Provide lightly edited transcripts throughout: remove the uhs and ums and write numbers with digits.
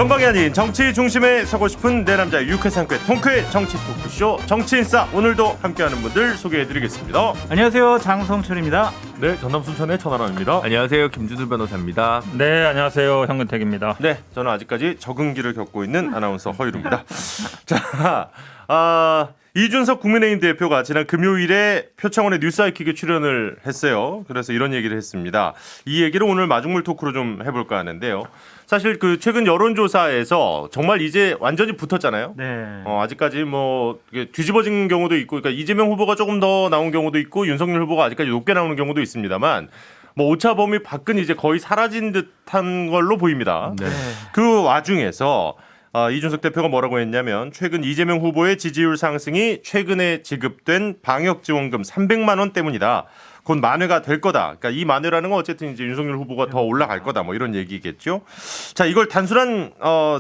건방이 아닌 정치 중심에 서고 싶은 내 남자의 유쾌상쾌 통쾌 정치 토크쇼 정치인싸. 오늘도 함께하는 분들 소개해드리겠습니다. 안녕하세요, 장성철입니다. 네, 전남 순천의 천하람입니다. 안녕하세요, 김준우 변호사입니다. 네, 안녕하세요, 현근택입니다. 네, 저는 아직까지 적응기를 겪고 있는 아나운서 허유루입니다. 자, 이준석 국민의힘 대표가 지난 금요일에 표창원의 뉴스하이킥에 출연을 했어요. 그래서 이런 얘기를 했습니다. 이 얘기를 오늘 마중물 토크로 좀 해볼까 하는데요. 사실 그 최근 여론조사에서 정말 이제 완전히 붙었잖아요. 네. 아직까지 뭐 뒤집어진 경우도 있고, 그러니까 이재명 후보가 조금 더 나온 경우도 있고, 윤석열 후보가 아직까지 높게 나오는 경우도 있습니다만, 뭐 오차 범위 밖은 이제 거의 사라진 듯한 걸로 보입니다. 네. 그 와중에서 이준석 대표가 뭐라고 했냐면, 최근 이재명 후보의 지지율 상승이 최근에 지급된 방역지원금 300만 원 때문이다. 곧 만회가 될 거다. 그러니까 이 만회라는 건 어쨌든 이제 윤석열 후보가 더 올라갈 거다. 뭐 이런 얘기겠죠. 자, 이걸 단순한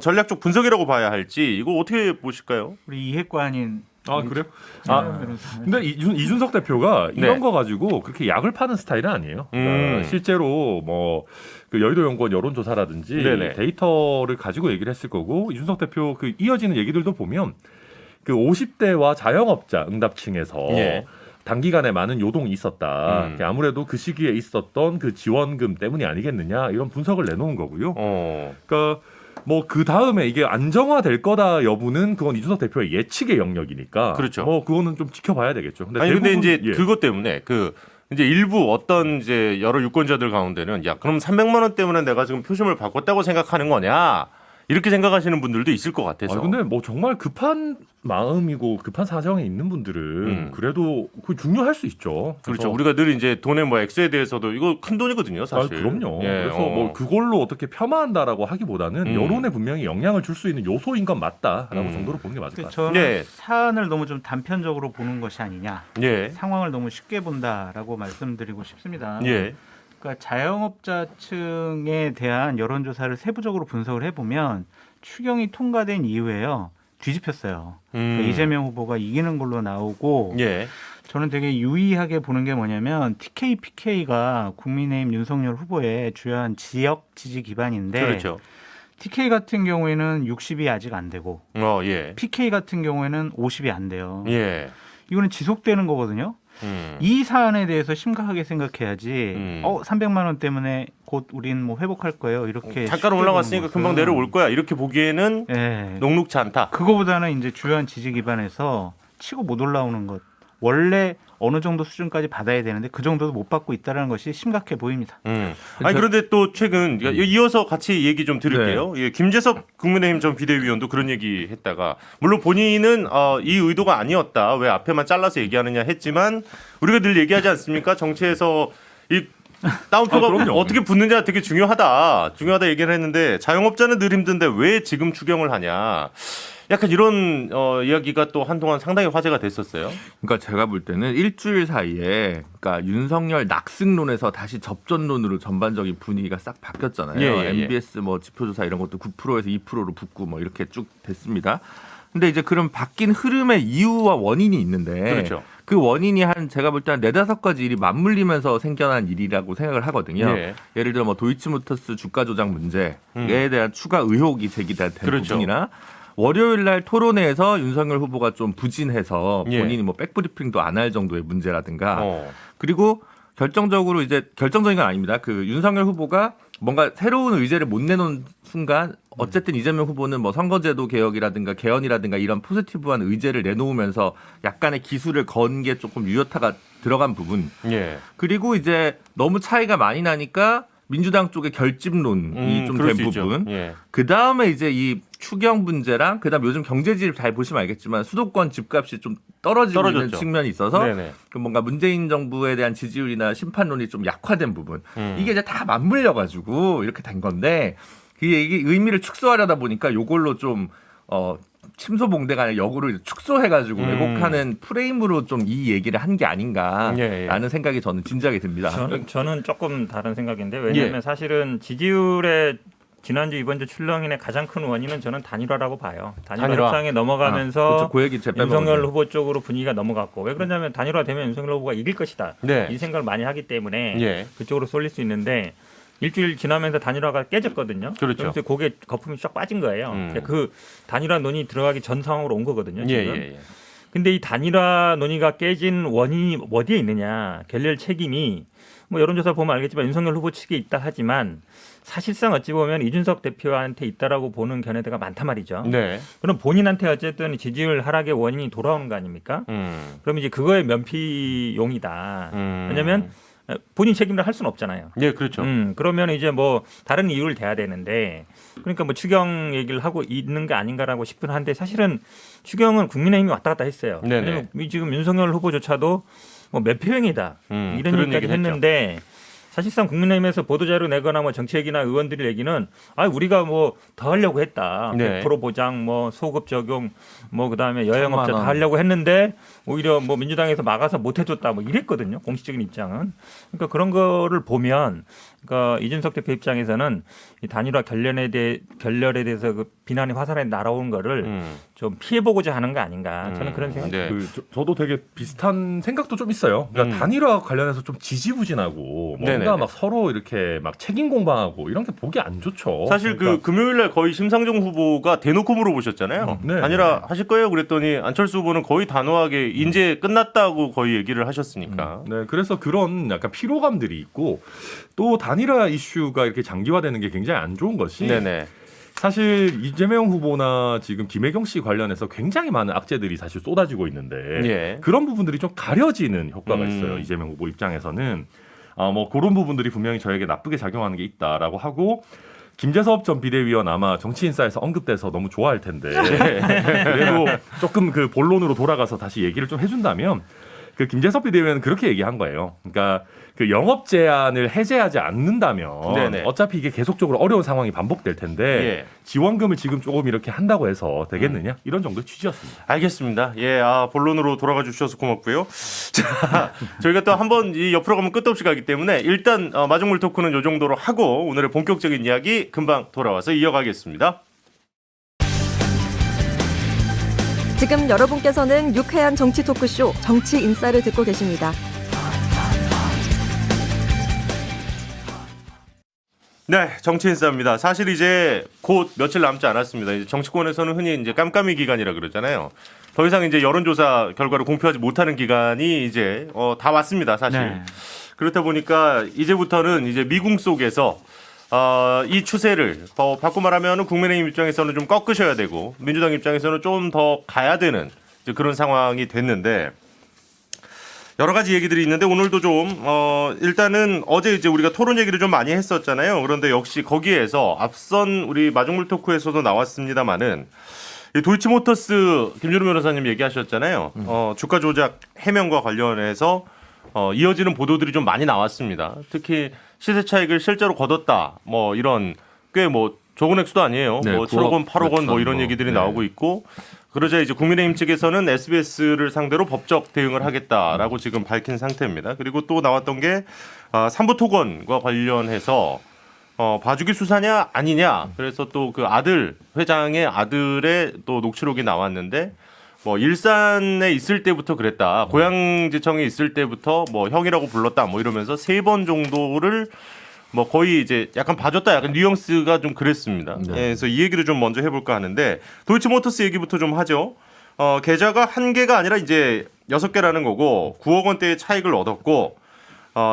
전략적 분석이라고 봐야 할지, 이거 어떻게 보실까요? 우리 이해관인. 그래요? 변호사님. 근데 이준석 대표가 이런 거 가지고 그렇게 약을 파는 스타일은 아니에요. 그러니까 실제로 뭐 그 여의도 연구원 여론조사라든지 네네. 데이터를 가지고 얘기를 했을 거고, 이준석 대표 그 이어지는 얘기들도 보면 그 50대와 자영업자 응답층에서 예. 단기간에 많은 요동이 있었다. 아무래도 그 시기에 있었던 그 지원금 때문이 아니겠느냐, 이런 분석을 내놓은 거고요. 그러니까 뭐 그 다음에 이게 안정화될 거다 여부는 그건 이준석 대표의 예측의 영역이니까. 그렇죠. 뭐 그거는 좀 지켜봐야 되겠죠. 근데 이제 그것 때문에 이제 일부 어떤 이제 여러 유권자들 가운데는, 야, 그럼 300만 원 때문에 내가 지금 표심을 바꿨다고 생각하는 거냐, 이렇게 생각하시는 분들도 있을 것 같아서. 근데 뭐 정말 급한 마음이고 급한 사정에 있는 분들은 그래도 그 중요할 수 있죠. 그렇죠. 우리가 늘 이제 돈의 뭐 액수에 대해서도 이거 큰 돈이거든요, 사실. 그럼요. 예, 그래서 뭐 그걸로 어떻게 폄하한다라고 하기보다는 여론에 분명히 영향을 줄 수 있는 요소인 건 맞다라고 정도로 보는 게 맞을 것 같아요. 저는 예. 사안을 너무 좀 단편적으로 보는 것이 아니냐, 예. 상황을 너무 쉽게 본다라고 말씀드리고 싶습니다. 예. 그러니까 자영업자층에 대한 여론조사를 세부적으로 분석을 해보면 추경이 통과된 이후에요, 뒤집혔어요. 그러니까 이재명 후보가 이기는 걸로 나오고, 예. 저는 되게 유의하게 보는 게 뭐냐면 TK, PK가 국민의힘 윤석열 후보의 주요한 지역 지지 기반인데, 그렇죠. TK 같은 경우에는 60이 아직 안 되고, 예. PK 같은 경우에는 50이 안 돼요. 예. 이거는 지속되는 거거든요. 이 사안에 대해서 심각하게 생각해야지. 300만 원 때문에 곧 우린 뭐 회복할 거예요, 이렇게 잠깐 올라갔으니까 금방 내려올 거야, 이렇게 보기에는 네. 녹록지 않다. 그거보다는 이제 주요한 지지 기반에서 치고 못 올라오는 것, 원래 어느 정도 수준까지 받아야 되는데 그 정도도 못 받고 있다는 것이 심각해 보입니다. 아니, 그런데 또 최근 이어서 같이 얘기 좀 드릴게요. 예, 김재섭 국민의힘 전 비대위원도 그런 얘기 했다가, 물론 본인은 이 의도가 아니었다, 왜 앞에만 잘라서 얘기하느냐 했지만, 우리가 늘 얘기하지 않습니까? 정치에서 이 다운표가 어떻게 붙느냐 되게 중요하다 얘기를 했는데, 자영업자는 늘 힘든데 왜 지금 추경을 하냐, 약간 이런 이야기가 또 한동안 상당히 화제가 됐었어요. 그러니까 제가 볼 때는 일주일 사이에, 그러니까 윤석열 낙승론에서 다시 접전론으로 전반적인 분위기가 싹 바뀌었잖아요. MBS 뭐 지표조사 이런 것도 9%에서 2%로 붙고 뭐 이렇게 쭉 됐습니다. 근데 이제 그런 바뀐 흐름의 이유와 원인이 있는데, 그렇죠. 그 원인이 제가 볼 때 한 4-5가지 일이 맞물리면서 생겨난 일이라고 생각을 하거든요. 예. 예를 들어 뭐 도이치모터스 주가 조작 문제에 대한 추가 의혹이 제기된 그렇죠. 부분이나, 월요일 날 토론회에서 윤석열 후보가 좀 부진해서 본인이 뭐 백브리핑도 안 할 정도의 문제라든가, 그리고 결정적인 건 아닙니다. 그 윤석열 후보가 뭔가 새로운 의제를 못 내놓은 순간, 어쨌든 이재명 후보는 뭐 선거제도 개혁이라든가 개헌이라든가 이런 포지티브한 의제를 내놓으면서 약간의 기술을 건 게 조금 유효타가 들어간 부분. 예. 그리고 이제 너무 차이가 많이 나니까 민주당 쪽의 결집론이 좀 된 부분. 예. 그 다음에 이제 이 추경 문제랑, 그다음 요즘 경제질 잘 보시면 알겠지만 수도권 집값이 좀 떨어지고 있는 측면이 있어서, 그 뭔가 문재인 정부에 대한 지지율이나 심판론이 좀 약화된 부분, 이게 이제 다 맞물려가지고 이렇게 된 건데, 이게 의미를 축소하려다 보니까 요걸로 좀 침소봉대가 아니라 역으로 축소해가지고 왜곡하는 프레임으로 좀 이 얘기를 한 게 아닌가라는 생각이 저는 진지하게 듭니다. 저는 조금 다른 생각인데, 왜냐하면 사실은 지지율의 지난주 이번주 출렁임의 가장 큰 원인은 저는 단일화라고 봐요. 단일화 협상에 넘어가면서 그렇죠. 그 얘기 윤석열 후보 쪽으로 분위기가 넘어갔고, 왜 그러냐면 단일화 되면 윤석열 후보가 이길 것이다, 이 생각을 많이 하기 때문에 그쪽으로 쏠릴 수 있는데, 일주일 지나면서 단일화가 깨졌거든요. 그렇죠. 그래서 그게 거품이 쫙 빠진 거예요. 그 단일화 논의 들어가기 전 상황으로 온 거거든요. 지금. 예. 근데 이 단일화 논의가 깨진 원인이 어디에 있느냐? 결렬 책임이 뭐 여론조사 보면 알겠지만 윤석열 후보 측에 있다 하지만 사실상 어찌 보면 이준석 대표한테 있다라고 보는 견해들가 많단 말이죠. 네. 그럼 본인한테 어쨌든 지지율 하락의 원인이 돌아오는 거 아닙니까? 그럼 이제 그거의 면피용이다. 왜냐하면 본인 책임을 할 수는 없잖아요. 예, 그렇죠. 그러면 이제 뭐 다른 이유를 대야 되는데 그러니까 뭐 추경 얘기를 하고 있는 게 아닌가라고 싶긴 한데 사실은 추경은 국민의힘이 왔다 갔다 했어요. 네네. 왜냐면 지금 윤석열 후보조차도 뭐 몇 표행이다 이런 얘기까지 했는데 사실상 국민의힘에서 보도자료 내거나 뭐 정책이나 의원들이 얘기는 우리가 뭐 더 하려고 했다. 네. 100% 보장, 뭐 소급 적용, 뭐 그다음에 여행업자 다 하려고 했는데 오히려 뭐 민주당에서 막아서 못 해줬다. 뭐 이랬거든요. 공식적인 입장은. 그러니까 그런 거를 보면 그러니까 이준석 대표 입장에서는 이 단일화 결렬에 대해서 그 비난이 화살에 날아오는 거를 좀 피해보고자 하는 거 아닌가. 저는 그런 생각이 네. 저도 되게 비슷한 생각도 좀 있어요. 그러니까 단일화 관련해서 좀 지지부진하고 뭔가 네네네. 막 서로 이렇게 막 책임 공방하고 이런 게 보기 안 좋죠. 사실 그러니까 그 금요일날 거의 심상정 후보가 대놓고 물어보셨잖아요. 네. 단일화 하실 거예요? 그랬더니 안철수 후보는 거의 단호하게 이제 끝났다고 거의 얘기를 하셨으니까. 네, 그래서 그런 약간 피로감들이 있고 또 단일화 이슈가 이렇게 장기화되는 게 굉장히 안 좋은 것이 네네. 사실 이재명 후보나 지금 김혜경 씨 관련해서 굉장히 많은 악재들이 사실 쏟아지고 있는데 예. 그런 부분들이 좀 가려지는 효과가 있어요. 이재명 후보 입장에서는 뭐 그런 부분들이 분명히 저에게 나쁘게 작용하는 게 있다라고 하고 김재섭 전 비대위원 아마 정치인사에서 언급돼서 너무 좋아할 텐데 그래도 조금 그 본론으로 돌아가서 다시 얘기를 좀 해준다면 그 김재섭 비대위원은 그렇게 얘기한 거예요. 그러니까 그 영업 제한을 해제하지 않는다면 네네. 어차피 이게 계속적으로 어려운 상황이 반복될 텐데 예. 지원금을 지금 조금 이렇게 한다고 해서 되겠느냐 이런 정도의 취지였습니다. 알겠습니다. 예, 본론으로 돌아가 주셔서 고맙고요. 자, 저희가 또 한번 이 옆으로 가면 끝도 없이 가기 때문에 일단 마중물 토크는 이 정도로 하고 오늘의 본격적인 이야기 금방 돌아와서 이어가겠습니다. 지금 여러분께서는 유쾌한 정치 토크쇼 정치인싸를 듣고 계십니다. 네, 정치인싸입니다. 사실 이제 곧 며칠 남지 않았습니다. 이제 정치권에서는 흔히 이제 깜깜이 기간이라 그러잖아요. 더 이상 이제 여론조사 결과를 공표하지 못하는 기간이 이제 다 왔습니다. 사실. 네. 그렇다 보니까 이제부터는 이제 미궁 속에서 이 추세를 바꿔 말하면 국민의힘 입장에서는 좀 꺾으셔야 되고 민주당 입장에서는 좀 더 가야 되는 이제 그런 상황이 됐는데 여러 가지 얘기들이 있는데 오늘도 좀 일단은 어제 이제 우리가 토론 얘기를 좀 많이 했었잖아요. 그런데 역시 거기에서 앞선 우리 마중물 토크에서도 나왔습니다만은 도이치모터스 김준우 변호사님 얘기하셨잖아요. 주가 조작 해명과 관련해서 이어지는 보도들이 좀 많이 나왔습니다. 특히 시세 차익을 실제로 거뒀다. 뭐 이런 꽤 뭐 적은 액수도 아니에요. 네, 뭐 7억 원, 8억 원 뭐 이런 뭐, 얘기들이 네. 나오고 있고 그러자 이제 국민의힘 측에서는 SBS를 상대로 법적 대응을 하겠다라고 지금 밝힌 상태입니다. 그리고 또 나왔던 게 삼부토건과 관련해서 봐주기 수사냐 아니냐. 그래서 또 그 아들 회장의 아들의 또 녹취록이 나왔는데 뭐 일산에 있을 때부터 그랬다. 고양지청에 있을 때부터 뭐 형이라고 불렀다. 뭐 이러면서 3번 정도를 뭐 거의 이제 약간 봐줬다. 약간 뉘앙스가 좀 그랬습니다. 네. 예, 그래서 이 얘기를 좀 먼저 해볼까 하는데 도이치모터스 얘기부터 좀 하죠. 계좌가 1개가 아니라 이제 6개라는 거고 9억 원대의 차익을 얻었고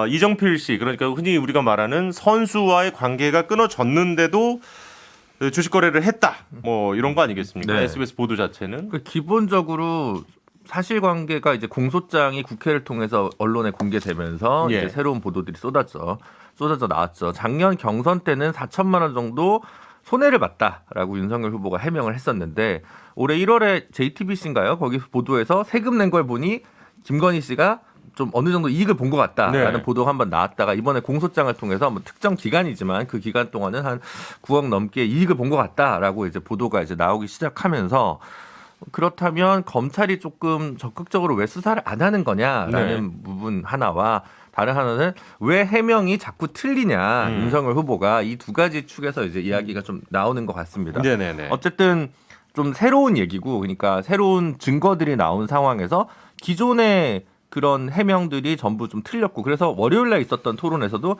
이정필 씨 그러니까 흔히 우리가 말하는 선수와의 관계가 끊어졌는데도 주식 거래를 했다. 뭐 이런 거 아니겠습니까? 네. SBS 보도 자체는. 기본적으로 사실관계가 이제 공소장이 국회를 통해서 언론에 공개되면서 예. 이제 새로운 보도들이 쏟아져 나왔죠. 작년 경선 때는 4천만 원 정도 손해를 봤다라고 윤석열 후보가 해명을 했었는데 올해 1월에 JTBC인가요? 거기 보도에서 세금 낸 걸 보니 김건희 씨가 좀 어느 정도 이익을 본 것 같다라는 네. 보도가 한번 나왔다가 이번에 공소장을 통해서 뭐 특정 기간이지만 그 기간 동안은 한 9억 넘게 이익을 본 것 같다라고 이제 보도가 이제 나오기 시작하면서 그렇다면 검찰이 조금 적극적으로 왜 수사를 안 하는 거냐라는 부분 하나와 다른 하나는 왜 해명이 자꾸 틀리냐 윤석열 후보가 이 두 가지 축에서 이제 이야기가 좀 나오는 것 같습니다. 네네네. 어쨌든 좀 새로운 얘기고 그러니까 새로운 증거들이 나온 상황에서 기존의 그런 해명들이 전부 좀 틀렸고 그래서 월요일 날 있었던 토론에서도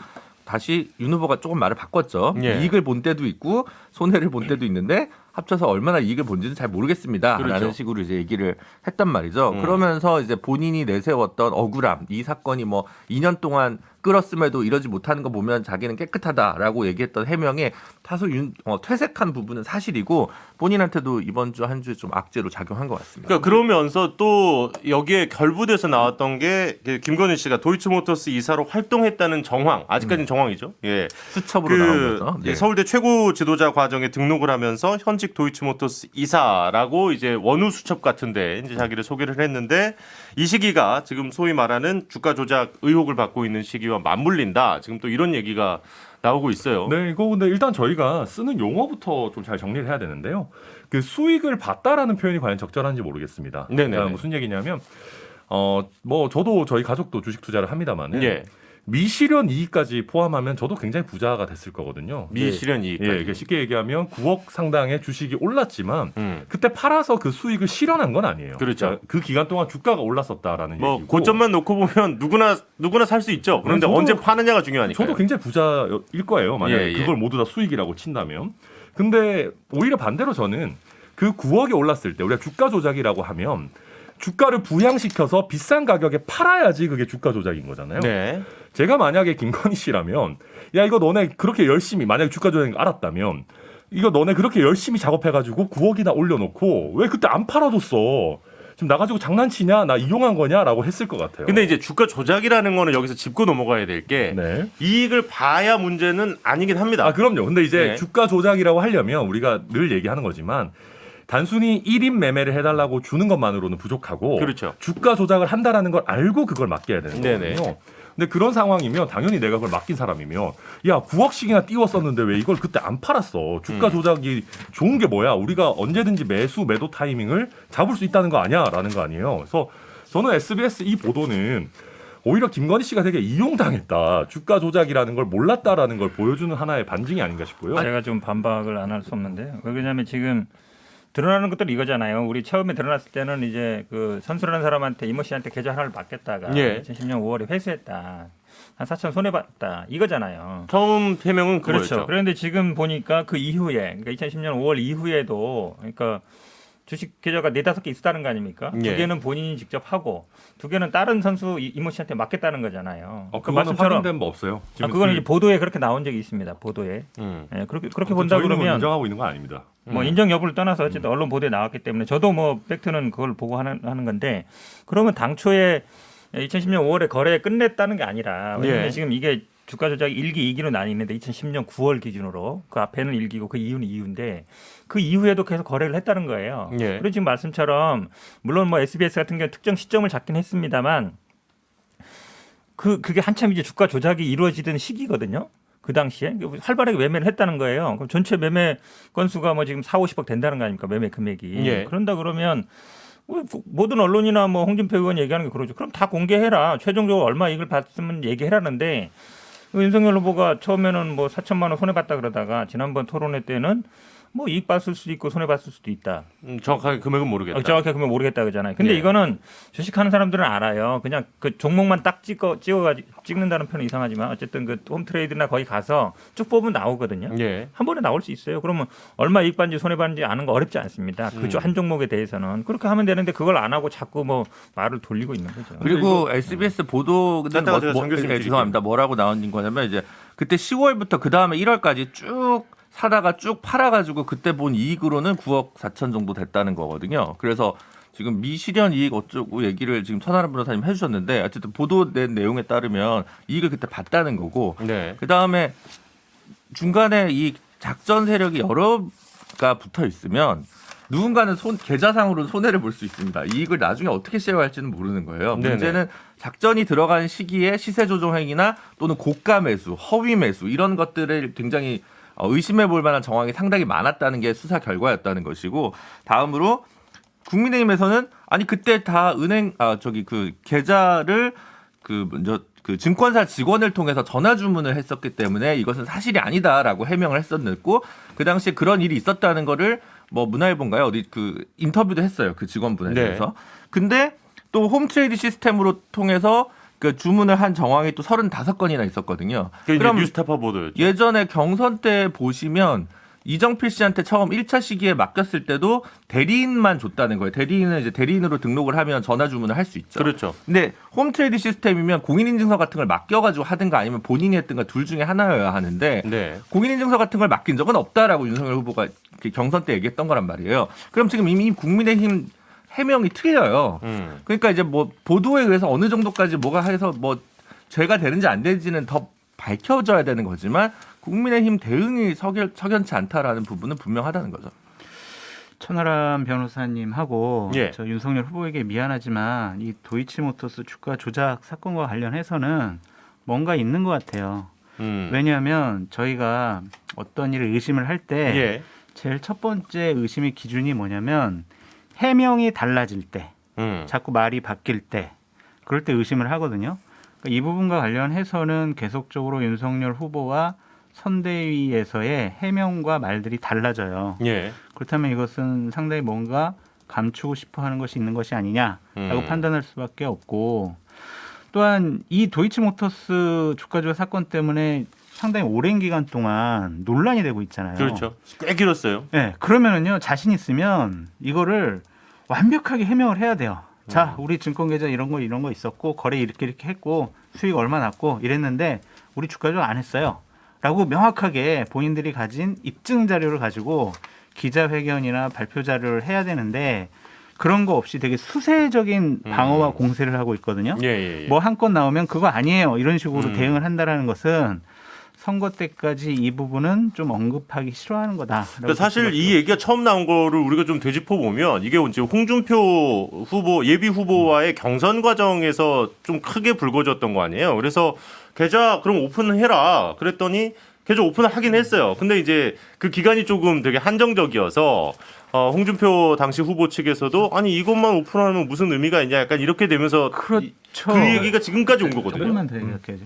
다시 윤 후보가 조금 말을 바꿨죠. 예. 이익을 본 때도 있고 손해를 본 때도 있는데 합쳐서 얼마나 이익을 본지는 잘 모르겠습니다. 그렇죠. 라는 식으로 이제 얘기를 했단 말이죠. 그러면서 이제 본인이 내세웠던 억울함, 이 사건이 뭐 2년 동안 끌었음에도 이러지 못하는 거 보면 자기는 깨끗하다라고 얘기했던 해명에 다소 퇴색한 부분은 사실이고 본인한테도 이번 주 한 주 좀 악재로 작용한 것 같습니다. 그러니까 그러면서 또 여기에 결부돼서 나왔던 게 김건희 씨가 도이치모터스 이사로 활동했다는 정황, 아직까지는 정황이죠. 예. 수첩으로 나온 거죠. 네. 서울대 최고 지도자 과정에 등록을 하면서 현직 도이치모터스 이사라고 이제 원우 수첩 같은데 이제 자기를 소개를 했는데 이 시기가 지금 소위 말하는 주가 조작 의혹을 받고 있는 시기와 맞물린다. 지금 또 이런 얘기가 나오고 있어요. 네, 이거 근데 일단 저희가 쓰는 용어부터 좀 잘 정리를 해야 되는데요. 그 수익을 봤다라는 표현이 과연 적절한지 모르겠습니다. 네네. 그러니까 무슨 얘기냐면 뭐 저도 저희 가족도 주식 투자를 합니다만은 예. 미실현 이익까지 포함하면 저도 굉장히 부자가 됐을 거거든요. 미실현 이익까지. 예, 쉽게 얘기하면 9억 상당의 주식이 올랐지만 그때 팔아서 그 수익을 실현한 건 아니에요. 그렇죠. 그러니까 그 기간 동안 주가가 올랐었다라는 뭐 얘기고. 고점만 놓고 보면 누구나 살 수 있죠. 그런데 저도- 언제 파느냐가 중요하니까. 저도 굉장히 부자일 거예요. 만약에 예, 예. 그걸 모두 다 수익이라고 친다면. 근데 오히려 반대로 저는 그 9억이 올랐을 때 우리가 주가 조작이라고 하면 주가를 부양시켜서 비싼 가격에 팔아야지 그게 주가 조작인 거잖아요. 네. 제가 만약에 김건희 씨라면 야 이거 너네 그렇게 열심히 만약에 주가 조작인 거 알았다면 이거 너네 그렇게 열심히 작업해가지고 9억이나 올려놓고 왜 그때 안 팔아줬어? 지금 나가지고 장난치냐? 나 이용한 거냐?라고 했을 것 같아요. 근데 이제 주가 조작이라는 거는 여기서 짚고 넘어가야 될 게 네. 이익을 봐야 문제는 아니긴 합니다. 아 그럼요. 근데 이제 네. 주가 조작이라고 하려면 우리가 늘 얘기하는 거지만 단순히 1인 매매를 해달라고 주는 것만으로는 부족하고 그렇죠. 주가 조작을 한다라는 걸 알고 그걸 맡겨야 되는 네네. 거거든요. 근데 그런 상황이면 당연히 내가 그걸 맡긴 사람이면 야 9억씩이나 띄웠었는데 왜 이걸 그때 안 팔았어. 주가 조작이 좋은 게 뭐야. 우리가 언제든지 매도 타이밍을 잡을 수 있다는 거 아니야 라는 거 아니에요. 그래서 저는 SBS 이 보도는 오히려 김건희 씨가 되게 이용당했다. 주가 조작이라는 걸 몰랐다라는 걸 보여주는 하나의 반증이 아닌가 싶고요. 제가 좀 반박을 안 할 수 없는데요. 왜 그러냐면 지금 드러나는 것들은 이거잖아요. 우리 처음에 드러났을 때는 이제 그 선수라는 사람한테 이모 씨한테 계좌 하나를 맡겼다가 예. 2010년 5월에 회수했다. 한 4천 손해봤다. 이거잖아요. 처음 해명은 그렇죠. 그거였죠. 그런데 지금 보니까 그 이후에, 그러니까 2010년 5월 이후에도, 그러니까 주식 계좌가 4-5개 있었다는 거 아닙니까? 예. 2개는 본인이 직접 하고 2개는 다른 선수 이모 씨한테 맡겼다는 거잖아요. 그 그거는 확인된 바 없어요. 지금 그거는 이제 보도에 그렇게 나온 적이 있습니다. 보도에. 예, 그렇게 본다 저희는 그러면 인정하고 있는 건 아닙니다. 뭐 인정 여부를 떠나서 어쨌든 언론 보도에 나왔기 때문에 저도 뭐 팩트는 그걸 보고 하는 건데 그러면 당초에 2010년 5월에 거래 끝냈다는 게 아니라 왜냐면 예. 지금 이게 주가 조작이 1기, 2기로 나뉘는데 2010년 9월 기준으로 그 앞에는 1기고 그 이후는 2후인데 그 이후에도 계속 거래를 했다는 거예요. 예. 그리고 지금 말씀처럼 물론 뭐 SBS 같은 경우 특정 시점을 잡긴 했습니다만 그게 한참 이제 주가 조작이 이루어지던 시기거든요. 그 당시에 활발하게 매매를 했다는 거예요. 그럼 전체 매매 건수가 뭐 지금 4-50억 된다는 거 아닙니까? 매매 금액이. 예. 그런다 그러면 모든 언론이나 뭐 홍준표 의원 얘기하는 게 그러죠. 그럼 다 공개해라. 최종적으로 얼마 이익을 봤으면 얘기해라는데 윤석열 후보가 처음에는 뭐 4천만 원 손해봤다 그러다가 지난번 토론회 때는 뭐 이익 봤을 수도 있고 손해봤을 수도 있다. 정확하게 금액은 모르겠다. 정확하게 그러면 모르겠다 그러잖아요. 근데 예. 이거는 주식하는 사람들은 알아요. 그냥 그 종목만 딱 찍어가지고 찍는다는 표현은 이상하지만 어쨌든 그 홈트레이드나 거기 가서 쭉 뽑으면 나오거든요. 예. 한 번에 나올 수 있어요. 그러면 얼마 이익 받는지 손해 받는지 아는 거 어렵지 않습니다. 그 한 종목에 대해서는 그렇게 하면 되는데 그걸 안 하고 자꾸 뭐 말을 돌리고 있는 거죠. 그리고 SBS 보도는 잠깐만 제가 정교수 좀 죄송합니다. 뭐라고 나온 거냐면 이제 그때 10월부터 그 다음에 1월까지 쭉 사다가 쭉 팔아가지고 그때 본 이익으로는 9억 4천 정도 됐다는 거거든요. 그래서 지금 미실현 이익 어쩌고 얘기를 지금 천하람 변호사님 해주셨는데 어쨌든 보도된 내용에 따르면 이익을 그때 봤다는 거고 네. 그 다음에 중간에 이 작전 세력이 여러가 붙어 있으면 누군가는 계좌상으로는 손해를 볼 수 있습니다. 이익을 나중에 어떻게 쉐어할지는 모르는 거예요. 네네. 문제는 작전이 들어간 시기에 시세 조정 행위나 또는 고가 매수, 허위 매수 이런 것들을 굉장히 의심해 볼 만한 정황이 상당히 많았다는 게 수사 결과였다는 것이고 다음으로 국민의힘에서는 아니 그때 다 은행 그 계좌를 그 증권사 직원을 통해서 전화 주문을 했었기 때문에 이것은 사실이 아니다라고 해명을 했었고 그 당시에 그런 일이 있었다는 거를 뭐 문화일보인가요? 어디 그 인터뷰도 했어요. 그 직원분에 네. 대해서. 근데 또 홈트레이드 시스템으로 통해서 그 주문을 한 정황이 또 35건이나 있었거든요. 그럼 뉴스타파 보도였죠. 예전에 경선 때 보시면 이정필 씨한테 처음 1차 시기에 맡겼을 때도 대리인만 줬다는 거예요. 대리인은 이제 대리인으로 등록을 하면 전화 주문을 할 수 있죠. 그렇죠. 근데 홈트레이드 시스템이면 공인인증서 같은 걸 맡겨가지고 하든가 아니면 본인이 했든가 둘 중에 하나여야 하는데 네. 공인인증서 같은 걸 맡긴 적은 없다라고 윤석열 후보가 경선 때 얘기했던 거란 말이에요. 그럼 지금 이미 국민의힘 해명이 틀려요. 그러니까 이제 뭐 보도에 의해서 어느 정도까지 뭐가 해서 뭐 죄가 되는지 안 되는지는 더 밝혀져야 되는 거지만 국민의힘 대응이 석연치 않다라는 부분은 분명하다는 거죠. 천하람 변호사님하고 예. 저 윤석열 후보에게 미안하지만 이 도이치모터스 주가 조작 사건과 관련해서는 뭔가 있는 것 같아요. 왜냐하면 저희가 어떤 일을 의심을 할 때 예. 제일 첫 번째 의심의 기준이 뭐냐면 해명이 달라질 때, 자꾸 말이 바뀔 때, 그럴 때 의심을 하거든요. 그러니까 이 부분과 관련해서는 계속적으로 윤석열 후보와 선대위에서의 해명과 말들이 달라져요. 예. 그렇다면 이것은 상당히 뭔가 감추고 싶어 하는 것이 있는 것이 아니냐라고 판단할 수밖에 없고, 또한 이 도이치모터스 주가 조작 사건 때문에 상당히 오랜 기간 동안 논란이 되고 있잖아요. 그렇죠. 꽤 길었어요. 네, 그러면은요, 자신 있으면 이거를 완벽하게 해명을 해야 돼요. 자, 우리 증권계좌 이런 거 있었고 거래 이렇게 했고 수익 얼마 났고 이랬는데 우리 주가 조작 안 했어요. 라고 명확하게 본인들이 가진 입증 자료를 가지고 기자회견이나 발표 자료를 해야 되는데 그런 거 없이 되게 수세적인 방어와 공세를 하고 있거든요. 예. 뭐 한 건 나오면 그거 아니에요. 이런 식으로 대응을 한다라는 것은 선거 때까지 이 부분은 좀 언급하기 싫어하는 거다. 그러니까 사실 이 얘기가 처음 나온 거를 우리가 좀 되짚어 보면 이게 이제 홍준표 후보 예비 후보와의 경선 과정에서 좀 크게 불거졌던 거 아니에요. 그래서 계좌 그럼 오픈해라 그랬더니 계좌 오픈을 하긴 했어요. 근데 이제 그 기간이 조금 되게 한정적이어서 홍준표 당시 후보 측에서도 아니 이것만 오픈하면 무슨 의미가 있냐 약간 이렇게 되면서 그렇죠. 그 얘기가 지금까지 온 거거든요. 조금만 더 얘기할게요.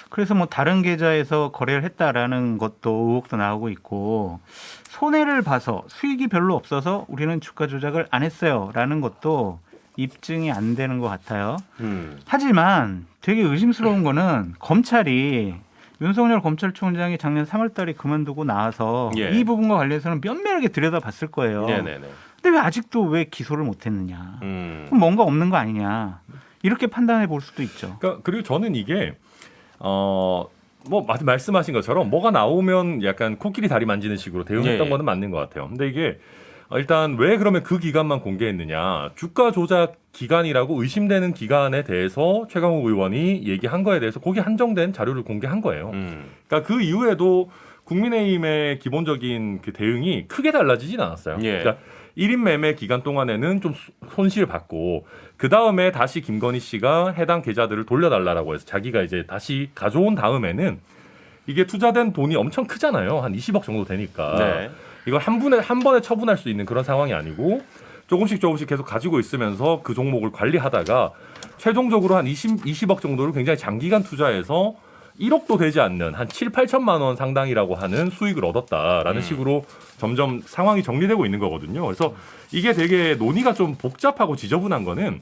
그래서 뭐 다른 계좌에서 거래를 했다라는 것도 의혹도 나오고 있고 손해를 봐서 수익이 별로 없어서 우리는 주가 조작을 안 했어요라는 것도 입증이 안 되는 것 같아요. 하지만 되게 의심스러운 거는 검찰이 윤석열 검찰총장이 작년 3월 달에 그만두고 나와서 예. 이 부분과 관련해서는 면밀하게 들여다봤을 거예요. 네네네. 근데 왜 아직도 왜 기소를 못했느냐? 그럼 뭔가 없는 거 아니냐? 이렇게 판단해 볼 수도 있죠. 그러니까 그리고 저는 이게 뭐 말씀하신 것처럼 뭐가 나오면 약간 코끼리 다리 만지는 식으로 대응했던 예. 거는 맞는 것 같아요. 근데 이게 일단 왜 그러면 그 기간만 공개했느냐? 주가 조작 기간이라고 의심되는 기간에 대해서 최강욱 의원이 얘기한 거에 대해서 거기 한정된 자료를 공개한 거예요. 그러니까 그 이후에도 국민의힘의 기본적인 그 대응이 크게 달라지진 않았어요. 예. 그러니까 1인 매매 기간 동안에는 좀 손실 받고 그 다음에 다시 김건희 씨가 해당 계좌들을 돌려달라고 해서 자기가 이제 다시 가져온 다음에는 이게 투자된 돈이 엄청 크잖아요. 한 20억 정도 되니까. 네. 이걸 한 번에 처분할 수 있는 그런 상황이 아니고 조금씩 계속 가지고 있으면서 그 종목을 관리하다가 최종적으로 한 20억 정도를 굉장히 장기간 투자해서 1억도 되지 않는 한 7, 8천만 원 상당이라고 하는 수익을 얻었다라는 식으로 점점 상황이 정리되고 있는 거거든요. 그래서 이게 되게 논의가 좀 복잡하고 지저분한 거는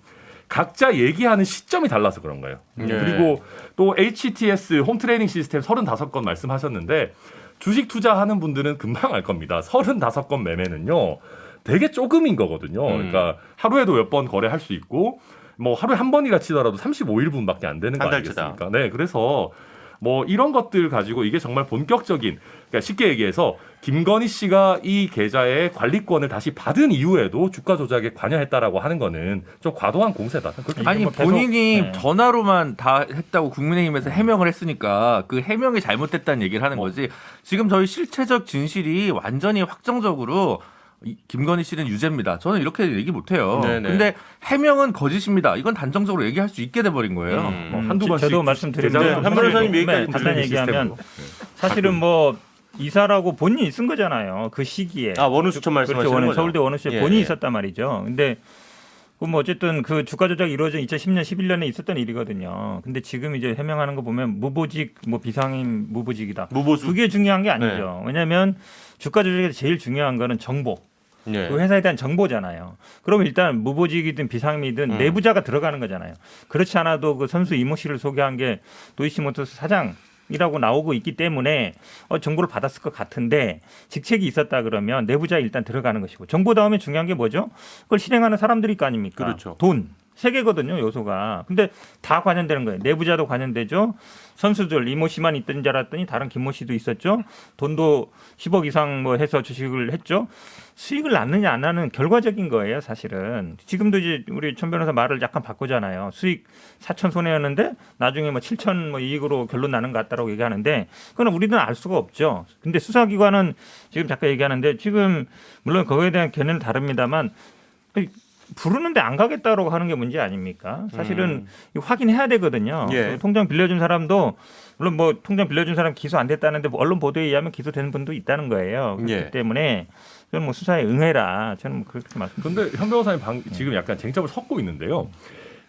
각자 얘기하는 시점이 달라서 그런 거예요. 그리고 또 HTS 홈트레이닝 시스템 35건 말씀하셨는데 주식 투자하는 분들은 금방 알 겁니다. 35건 매매는요. 되게 조금인 거거든요. 그러니까 하루에도 몇 번 거래할 수 있고 뭐 하루에 한 번이라 치더라도 35일분밖에 안 되는 거 한 달치다. 아니겠습니까? 네, 그래서 뭐 이런 것들 가지고 이게 정말 본격적인 그러니까 쉽게 얘기해서 김건희 씨가 이 계좌의 관리권을 다시 받은 이후에도 주가 조작에 관여했다라고 하는 거는 좀 과도한 공세다. 아니 뭐 계속, 본인이 네. 전화로만 다 했다고 국민의힘에서 해명을 했으니까 그 해명이 잘못됐다는 얘기를 하는 거지. 지금 저희 실체적 진실이 완전히 확정적으로 김건희 씨는 유죄입니다. 저는 이렇게 얘기 못해요. 네네. 근데 해명은 거짓입니다. 이건 단정적으로 얘기할 수 있게 돼버린 거예요. 뭐 한두 번씩 저도 말씀드리면 네, 한 변호사님 얘기까지 간단히 얘기하면 사실은 뭐 이사라고 본인이 쓴 거잖아요. 그 시기에. 원우수천 말씀하시는 그렇죠. 거죠. 서울대 원우수에 예, 본인이 예. 있었단 말이죠. 근데 뭐 어쨌든 그 주가 조작이 이루어진 2010년 11년에 있었던 일이거든요. 근데 지금 이제 해명하는 거 보면 무보직 뭐 비상임 무보직이다. 무보수. 그게 중요한 게 아니죠. 왜냐하면 주가 조작에서 제일 중요한 거는 정보. 예. 그 회사에 대한 정보잖아요. 그럼 일단 무보직이든 비상미든 내부자가 들어가는 거잖아요. 그렇지 않아도 그 선수 이모 씨를 소개한 게 도이치모터스 사장이라고 나오고 있기 때문에 정보를 받았을 것 같은데 직책이 있었다 그러면 내부자 일단 들어가는 것이고 정보 다음에 중요한 게 뭐죠? 그걸 실행하는 사람들일 거 아닙니까? 그렇죠. 돈. 세 개거든요, 요소가. 근데 다 관련되는 거예요. 내부자도 관련되죠. 선수들 이모 씨만 있던 줄 알았더니 다른 김모 씨도 있었죠. 돈도 10억 이상 뭐 해서 주식을 했죠. 수익을 낳느냐 안 낳는 결과적인 거예요, 사실은. 지금도 이제 우리 천 변호사 말을 약간 바꾸잖아요. 수익 4천 손해였는데 나중에 뭐 7천 뭐 이익으로 결론 나는 것 같다라고 얘기하는데 그건 우리는 알 수가 없죠. 근데 수사기관은 지금 잠깐 얘기하는데 지금 물론 그거에 대한 견해는 다릅니다만 부르는데 안 가겠다라고 하는 게 문제 아닙니까? 사실은 이거 확인해야 되거든요. 예. 통장 빌려준 사람도 물론 뭐 통장 빌려준 사람 기소 안 됐다는데 뭐 언론 보도에 의하면 기소되는 분도 있다는 거예요. 그렇기 예. 때문에 저는 뭐 수사에 응해라. 저는 뭐 그렇게 말씀드립니다. 근데 현 변호사님 지금 약간 쟁점을 섞고 있는데요.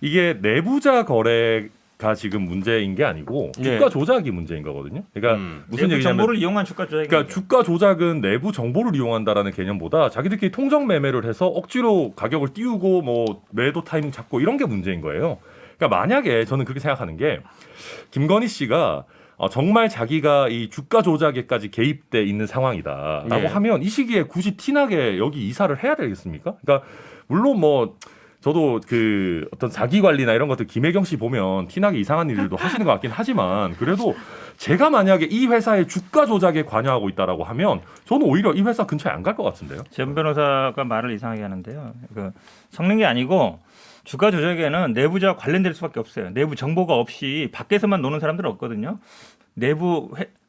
이게 내부자 거래가 지금 문제인 게 아니고 주가 조작이 문제인 거거든요. 그러니까 무슨 내부 얘기냐면 정보를 이용한 주가 조작이 그러니까 주가 조작은 내부 정보를 이용한다라는 개념보다 자기들끼리 통정 매매를 해서 억지로 가격을 띄우고 뭐 매도 타이밍 잡고 이런 게 문제인 거예요. 그러니까 만약에 저는 그렇게 생각하는 게 김건희 씨가 정말 자기가 이 주가 조작에까지 개입돼 있는 상황이다라고 예. 하면 이 시기에 굳이 티나게 여기 이사를 해야 되겠습니까? 그러니까 물론 뭐 저도 그 어떤 자기 관리나 이런 것들 김혜경 씨 보면 티나게 이상한 일들도 하시는 것 같긴 하지만 그래도 제가 만약에 이 회사의 주가 조작에 관여하고 있다라고 하면 저는 오히려 이 회사 근처에 안 갈 것 같은데요. 전 변호사가 말을 이상하게 하는데요. 그 섞는 게 아니고 주가 조작에는 내부자와 관련될 수밖에 없어요. 내부 정보가 없이 밖에서만 노는 사람들은 없거든요.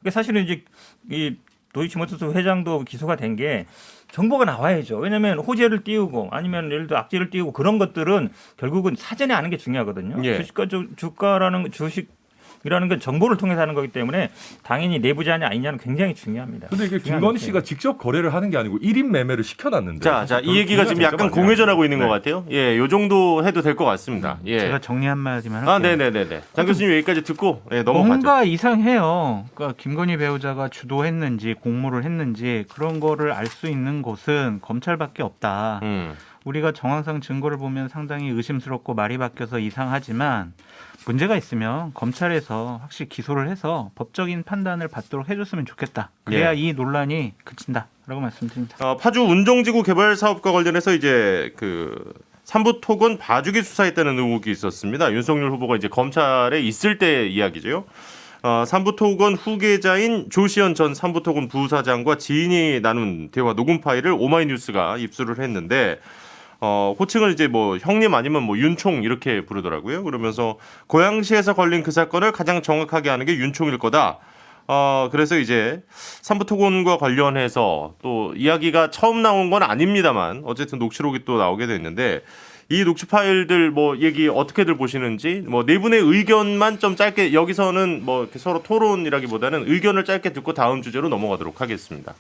사실은 이제 이 도이치모터스 회장도 기소가 된 게 정보가 나와야죠. 왜냐하면 호재를 띄우고 아니면 예를 들어 악재를 띄우고 그런 것들은 결국은 사전에 아는 게 중요하거든요. 예. 주가라는 건 정보를 통해서 하는 거기 때문에 당연히 내부자냐 아니냐는 굉장히 중요합니다. 근데 이게 중요한 김건희 문제예요. 씨가 직접 거래를 하는 게 아니고 1인 매매를 시켜놨는데. 자, 이 얘기가 지금 약간 공회전하고 있는 것 같아요. 예, 요 정도 해도 될 것 같습니다. 예. 제가 정리 한마디만 할게요. 아, 네네네네. 장 교수님 여기까지 듣고 넘어가죠. 뭔가 이상해요. 그러니까 김건희 배우자가 주도했는지 공모를 했는지 그런 거를 알 수 있는 곳은 검찰밖에 없다. 우리가 정황상 증거를 보면 상당히 의심스럽고 말이 바뀌어서 이상하지만 문제가 있으면 검찰에서 확실히 기소를 해서 법적인 판단을 받도록 해줬으면 좋겠다. 그래야 이 논란이 그친다라고 말씀드립니다. 파주 운정지구 개발 사업과 관련해서 이제 그 삼부토건 봐주기 수사했다는 의혹이 있었습니다. 윤석열 후보가 이제 검찰에 있을 때 이야기죠. 삼부토건 후계자인 조시현 전 삼부토건 부사장과 지인이 나눈 대화 녹음 파일을 오마이뉴스가 입수를 했는데 호칭을 이제 뭐 형님 아니면 뭐 윤총 이렇게 부르더라고요. 그러면서 고양시에서 걸린 그 사건을 가장 정확하게 아는 게 윤총일 거다. 그래서 이제 삼부토건과 관련해서 또 이야기가 처음 나온 건 아닙니다만 어쨌든 녹취록이 또 나오게 됐는데 이 녹취 파일들 뭐 얘기 어떻게들 보시는지 뭐 네 분의 의견만 좀 짧게 여기서는 뭐 이렇게 서로 토론이라기보다는 의견을 짧게 듣고 다음 주제로 넘어가도록 하겠습니다.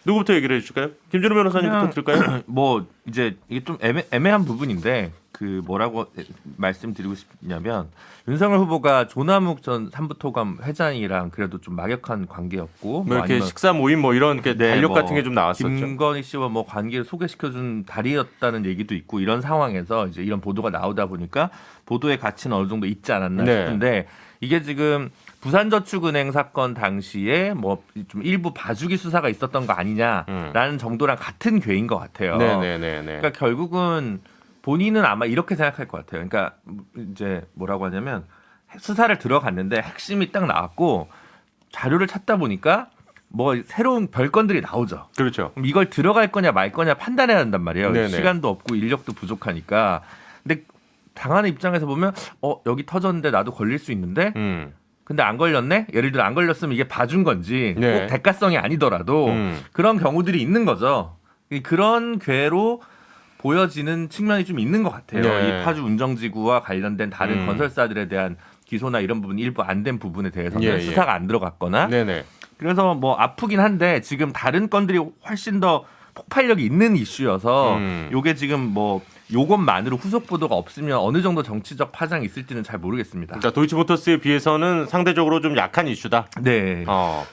누구부터 얘기를 해주실까요? 김준호 변호사님부터 들을까요? 뭐 이제 이게 좀 애매한 부분인데 그 뭐라고 말씀드리고 싶냐면 윤석열 후보가 조남욱 전 삼부토감 회장이랑 그래도 좀 막역한 관계였고 뭐 이렇게 식사 모임 뭐 이런 게 달력 뭐 같은 게 좀 나왔었죠. 김건희 씨와 뭐 관계를 소개시켜준 다리였다는 얘기도 있고 이런 상황에서 이제 이런 보도가 나오다 보니까 보도의 가치는 어느 정도 있지 않았나 싶은데 이게 지금 부산저축은행 사건 당시에 뭐 좀 일부 봐주기 수사가 있었던 거 아니냐라는 정도랑 같은 궤인 것 같아요. 그러니까 결국은 본인은 아마 이렇게 생각할 것 같아요. 그러니까 이제 뭐라고 하냐면 수사를 들어갔는데 핵심이 딱 나왔고 자료를 찾다 보니까 뭐 새로운 별건들이 나오죠. 그렇죠. 그럼 이걸 들어갈 거냐 말 거냐 판단해야 한단 말이에요. 네네. 시간도 없고 인력도 부족하니까. 근데 당하는 입장에서 보면 여기 터졌는데 나도 걸릴 수 있는데 근데 안 걸렸네? 예를 들어 안 걸렸으면 이게 봐준 건지 꼭 대가성이 아니더라도 그런 경우들이 있는 거죠. 그런 궤로 보여지는 측면이 좀 있는 것 같아요. 이 파주 운정지구와 관련된 다른 건설사들에 대한 기소나 이런 부분 일부 안 된 부분에 대해서는 수사가 안 들어갔거나 그래서 뭐 아프긴 한데 지금 다른 건들이 훨씬 더 폭발력이 있는 이슈여서 요게 지금 뭐 요것만으로 후속 보도가 없으면 어느 정도 정치적 파장이 있을지는 잘 모르겠습니다. 그러니까 도이치모터스에 비해서는 상대적으로 좀 약한 이슈다. 네.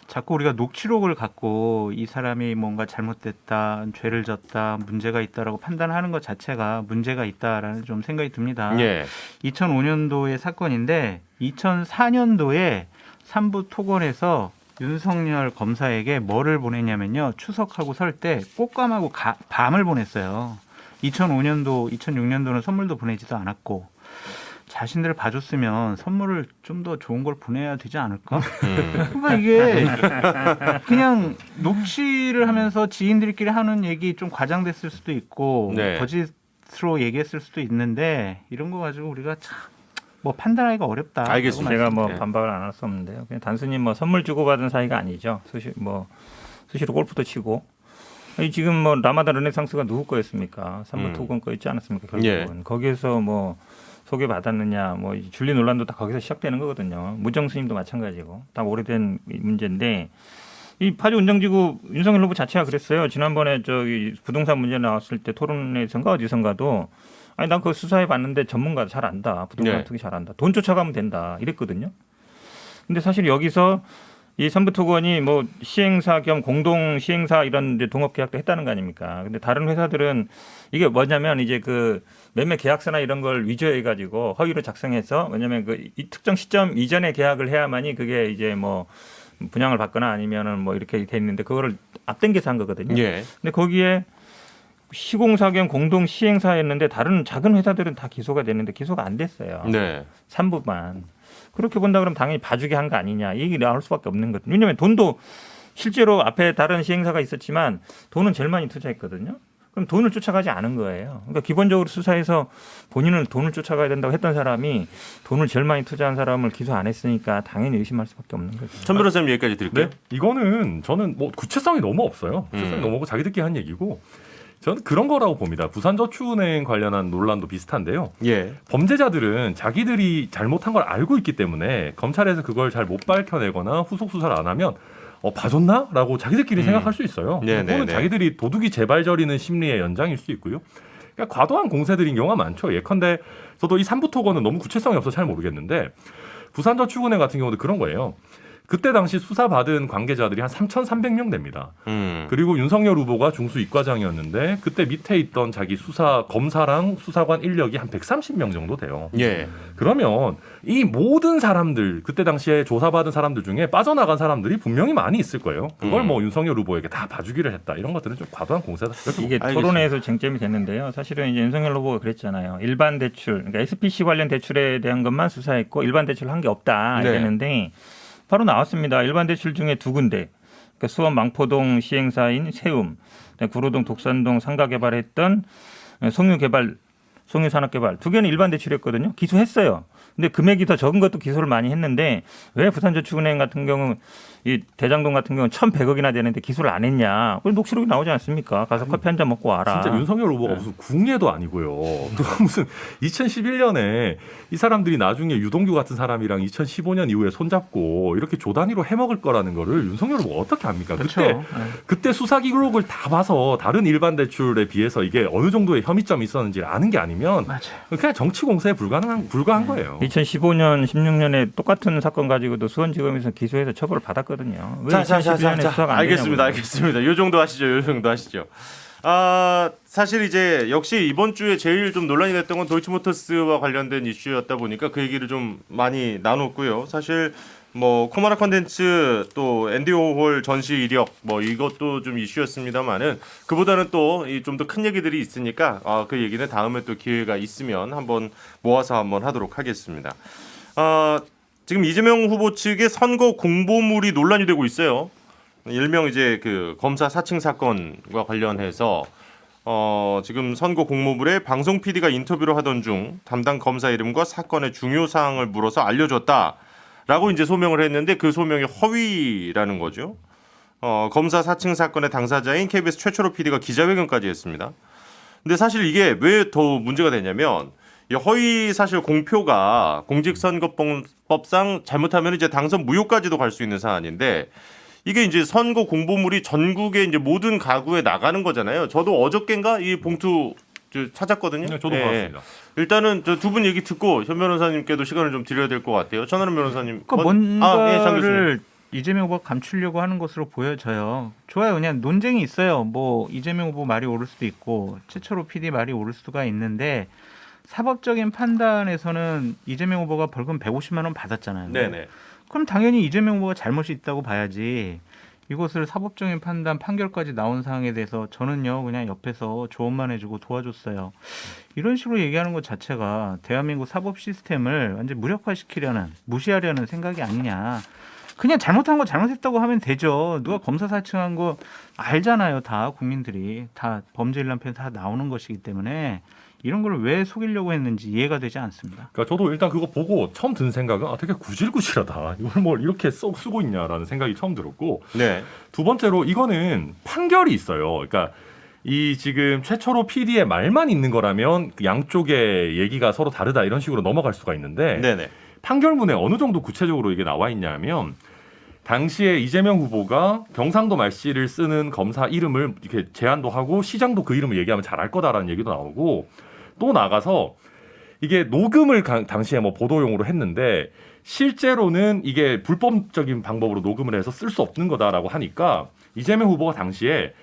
자꾸 우리가 녹취록을 갖고 이 사람이 뭔가 잘못됐다, 죄를 졌다, 문제가 있다라고 판단하는 것 자체가 문제가 있다라는 좀 생각이 듭니다. 예. 2005년도의 사건인데 2004년도에 삼부 토건에서 윤석열 검사에게 뭐를 보냈냐면요. 추석하고 설 때 꽃감하고 밤을 보냈어요. 2005년도, 2006년도는 선물도 보내지도 않았고 자신들 봐줬으면 선물을 좀 더 좋은 걸 보내야 되지 않을까? 그러니까 이게 그냥 녹취를 하면서 지인들끼리 하는 얘기 좀 과장됐을 수도 있고 네. 거짓으로 얘기했을 수도 있는데 이런 거 가지고 우리가 참 뭐 판단하기가 어렵다. 알겠습니다. 제가 뭐 네. 반박을 안 할 수 없는데요. 그냥 단순히 뭐 선물 주고받은 사이가 아니죠. 수시로 골프도 치고. 아니, 지금 뭐 라마다 르네상스가 누구 거였습니까? 삼부 토건 거였지 않았습니까? 결국은 예. 거기에서 뭐 소개받았느냐, 뭐 줄리 논란도 다 거기서 시작되는 거거든요. 무정 스님도 마찬가지고 다 오래된 문제인데 이 파주 운정지구 윤석열 후보 자체가 그랬어요. 지난번에 저기 부동산 문제 나왔을 때 토론회에선가 어디선가도 아니 난 그거 수사해 봤는데 전문가 잘 안다. 부동산 네. 투기 잘 안다. 돈 쫓아가면 된다. 이랬거든요. 근데 사실 여기서 이 삼부토건이 뭐 시행사 겸 공동 시행사 이런 데 동업 계약도 했다는 거 아닙니까? 근데 다른 회사들은 이게 뭐냐면 이제 그 매매 계약서나 이런 걸 위조해 가지고 허위로 작성해서 왜냐면 그 이 특정 시점 이전에 계약을 해야만이 그게 이제 뭐 분양을 받거나 아니면은 뭐 이렇게 돼 있는데 그거를 앞당겨서 한 거거든요. 예. 근데 거기에 시공사 겸 공동 시행사였는데 다른 작은 회사들은 다 기소가 됐는데 기소가 안 됐어요. 네. 3부만. 그렇게 본다 그러면 당연히 봐주게 한 거 아니냐. 이 얘기 나올 수밖에 없는 거거든요. 왜냐하면 돈도 실제로 앞에 다른 시행사가 있었지만 돈은 제일 많이 투자했거든요. 그럼 돈을 쫓아가지 않은 거예요. 그러니까 기본적으로 수사에서 본인은 돈을 쫓아가야 된다고 했던 사람이 돈을 제일 많이 투자한 사람을 기소 안 했으니까 당연히 의심할 수밖에 없는 거죠. 천 변호사님 여기까지 드릴게요. 네? 이거는 저는 뭐 구체성이 너무 없어요. 구체성이 너무 없고 자기들끼리 한 얘기고 저는 그런 거라고 봅니다. 부산저축은행 관련한 논란도 비슷한데요. 예. 범죄자들은 자기들이 잘못한 걸 알고 있기 때문에 검찰에서 그걸 잘 못 밝혀내거나 후속 수사를 안 하면 봐줬나? 라고 자기들끼리 생각할 수 있어요. 그거는 자기들이 도둑이 재발 저리는 심리의 연장일 수 있고요. 그러니까 과도한 공세들인 경우가 많죠. 예컨대 저도 이 삼부토건은 너무 구체성이 없어서 잘 모르겠는데 부산저축은행 같은 경우도 그런 거예요. 그때 당시 수사받은 관계자들이 한 3,300명 됩니다. 그리고 윤석열 후보가 중수 이과장이었는데 그때 밑에 있던 자기 수사 검사랑 수사관 인력이 한 130명 정도 돼요. 예. 그러면 이 모든 사람들 그때 당시에 조사받은 사람들 중에 빠져나간 사람들이 분명히 많이 있을 거예요. 그걸 뭐 윤석열 후보에게 다 봐주기를 했다. 이런 것들은 좀 과도한 공세다. 이게 토론회에서 쟁점이 됐는데요. 사실은 이제 윤석열 후보가 그랬잖아요. 일반 대출, 그러니까 SPC 관련 대출에 대한 것만 수사했고 일반 대출 한 게 없다 이랬는데 바로 나왔습니다. 일반 대출 중에 두 군데. 그러니까 수원 망포동 시행사인 세움, 구로동 독산동 상가 개발했던 송유산업개발 두 개는 일반 대출이었거든요. 기소했어요. 근데 금액이 더 적은 것도 기소를 많이 했는데 왜 부산저축은행 같은 경우 이 대장동 같은 경우는 1,100억이나 되는데 기소를 안 했냐. 녹취록이 나오지 않습니까? 가서 커피 한 잔 먹고 와라. 진짜 윤석열 후보가 무슨 궁예도 아니고요. 또 무슨 2011년에 이 사람들이 나중에 유동규 같은 사람이랑 2015년 이후에 손잡고 이렇게 조단위로 해먹을 거라는 거를 윤석열 후보가 어떻게 합니까? 그렇죠. 그때 수사 기록을 다 봐서 다른 일반 대출에 비해서 이게 어느 정도의 혐의점이 있었는지 아는 게 아니면 맞아요. 그냥 정치 공세에 불과한 거예요. 2015년, 16년에 똑같은 사건 가지고도 수원지검에서 기소해서 처벌을 받았거든요. 왜 2011년에 수사가 안 알겠습니다. 되냐고요. 알겠습니다. 요 정도 하시죠. 사실 이제 역시 이번 주에 제일 좀 논란이 됐던 건 도이치모터스와 관련된 이슈였다 보니까 그 얘기를 좀 많이 나눴고요. 사실 뭐 코마라 컨텐츠 또 앤디 워홀 전시 이력 뭐 이것도 좀 이슈였습니다만은 그보다는 또 좀 더 큰 얘기들이 있으니까 그 얘기는 다음에 또 기회가 있으면 한번 모아서 한번 하도록 하겠습니다. 지금 이재명 후보 측의 선거 공보물이 논란이 되고 있어요. 일명 이제 그 검사 사칭 사건과 관련해서 지금 선거 공보물에 방송 PD가 인터뷰를 하던 중 담당 검사 이름과 사건의 중요 사항을 물어서 알려줬다라고 이제 소명을 했는데 그 소명이 허위라는 거죠. 검사 사칭 사건의 당사자인 KBS 최철호 PD가 기자회견까지 했습니다. 근데 사실 이게 왜 더 문제가 되냐면 이 허위 사실 공표가 공직선거법상 잘못하면 이제 당선 무효까지도 갈 수 있는 사안인데 이게 이제 선거 공보물이 전국의 이제 모든 가구에 나가는 거잖아요. 저도 어저께인가 이 봉투 찾았거든요. 네, 저도 봤습니다. 일단은 저 두 분 얘기 듣고 현 변호사님께도 시간을 좀 드려야 될 것 같아요. 전하는 변호사님. 그러니까 장 교수님. 뭔가를 이재명 후보가 감추려고 하는 것으로 보여져요. 좋아요. 그냥 논쟁이 있어요. 뭐 이재명 후보 말이 옳을 수도 있고 최철호 PD 말이 옳을 수가 있는데 사법적인 판단에서는 이재명 후보가 벌금 150만 원 받았잖아요. 네네. 그럼 당연히 이재명 후보가 잘못이 있다고 봐야지. 이것을 사법적인 판단, 판결까지 나온 사항에 대해서 저는요 그냥 옆에서 조언만 해주고 도와줬어요. 이런 식으로 얘기하는 것 자체가 대한민국 사법 시스템을 완전 무력화시키려는, 무시하려는 생각이 아니냐. 그냥 잘못한 거 잘못했다고 하면 되죠. 누가 검사 사칭한 거 알잖아요. 다 국민들이 다 범죄 일람편 다 나오는 것이기 때문에 이런 걸 왜 속이려고 했는지 이해가 되지 않습니다. 그러니까 저도 일단 그거 보고 처음 든 생각은 되게 구질구질하다. 이걸 뭘 이렇게 쏙 쓰고 있냐라는 생각이 처음 들었고 네. 두 번째로 이거는 판결이 있어요. 그러니까 이 지금 최철호 PD의 말만 있는 거라면 그 양쪽의 얘기가 서로 다르다 이런 식으로 넘어갈 수가 있는데 네네. 판결문에 어느 정도 구체적으로 이게 나와 있냐면 당시에 이재명 후보가 경상도 말씨를 쓰는 검사 이름을 이렇게 제안도 하고 시장도 그 이름을 얘기하면 잘할 거다라는 얘기도 나오고 또 나가서 이게 녹음을 당시에 뭐 보도용으로 했는데 실제로는 이게 불법적인 방법으로 녹음을 해서 쓸 수 없는 거다라고 하니까 이재명 후보가 당시에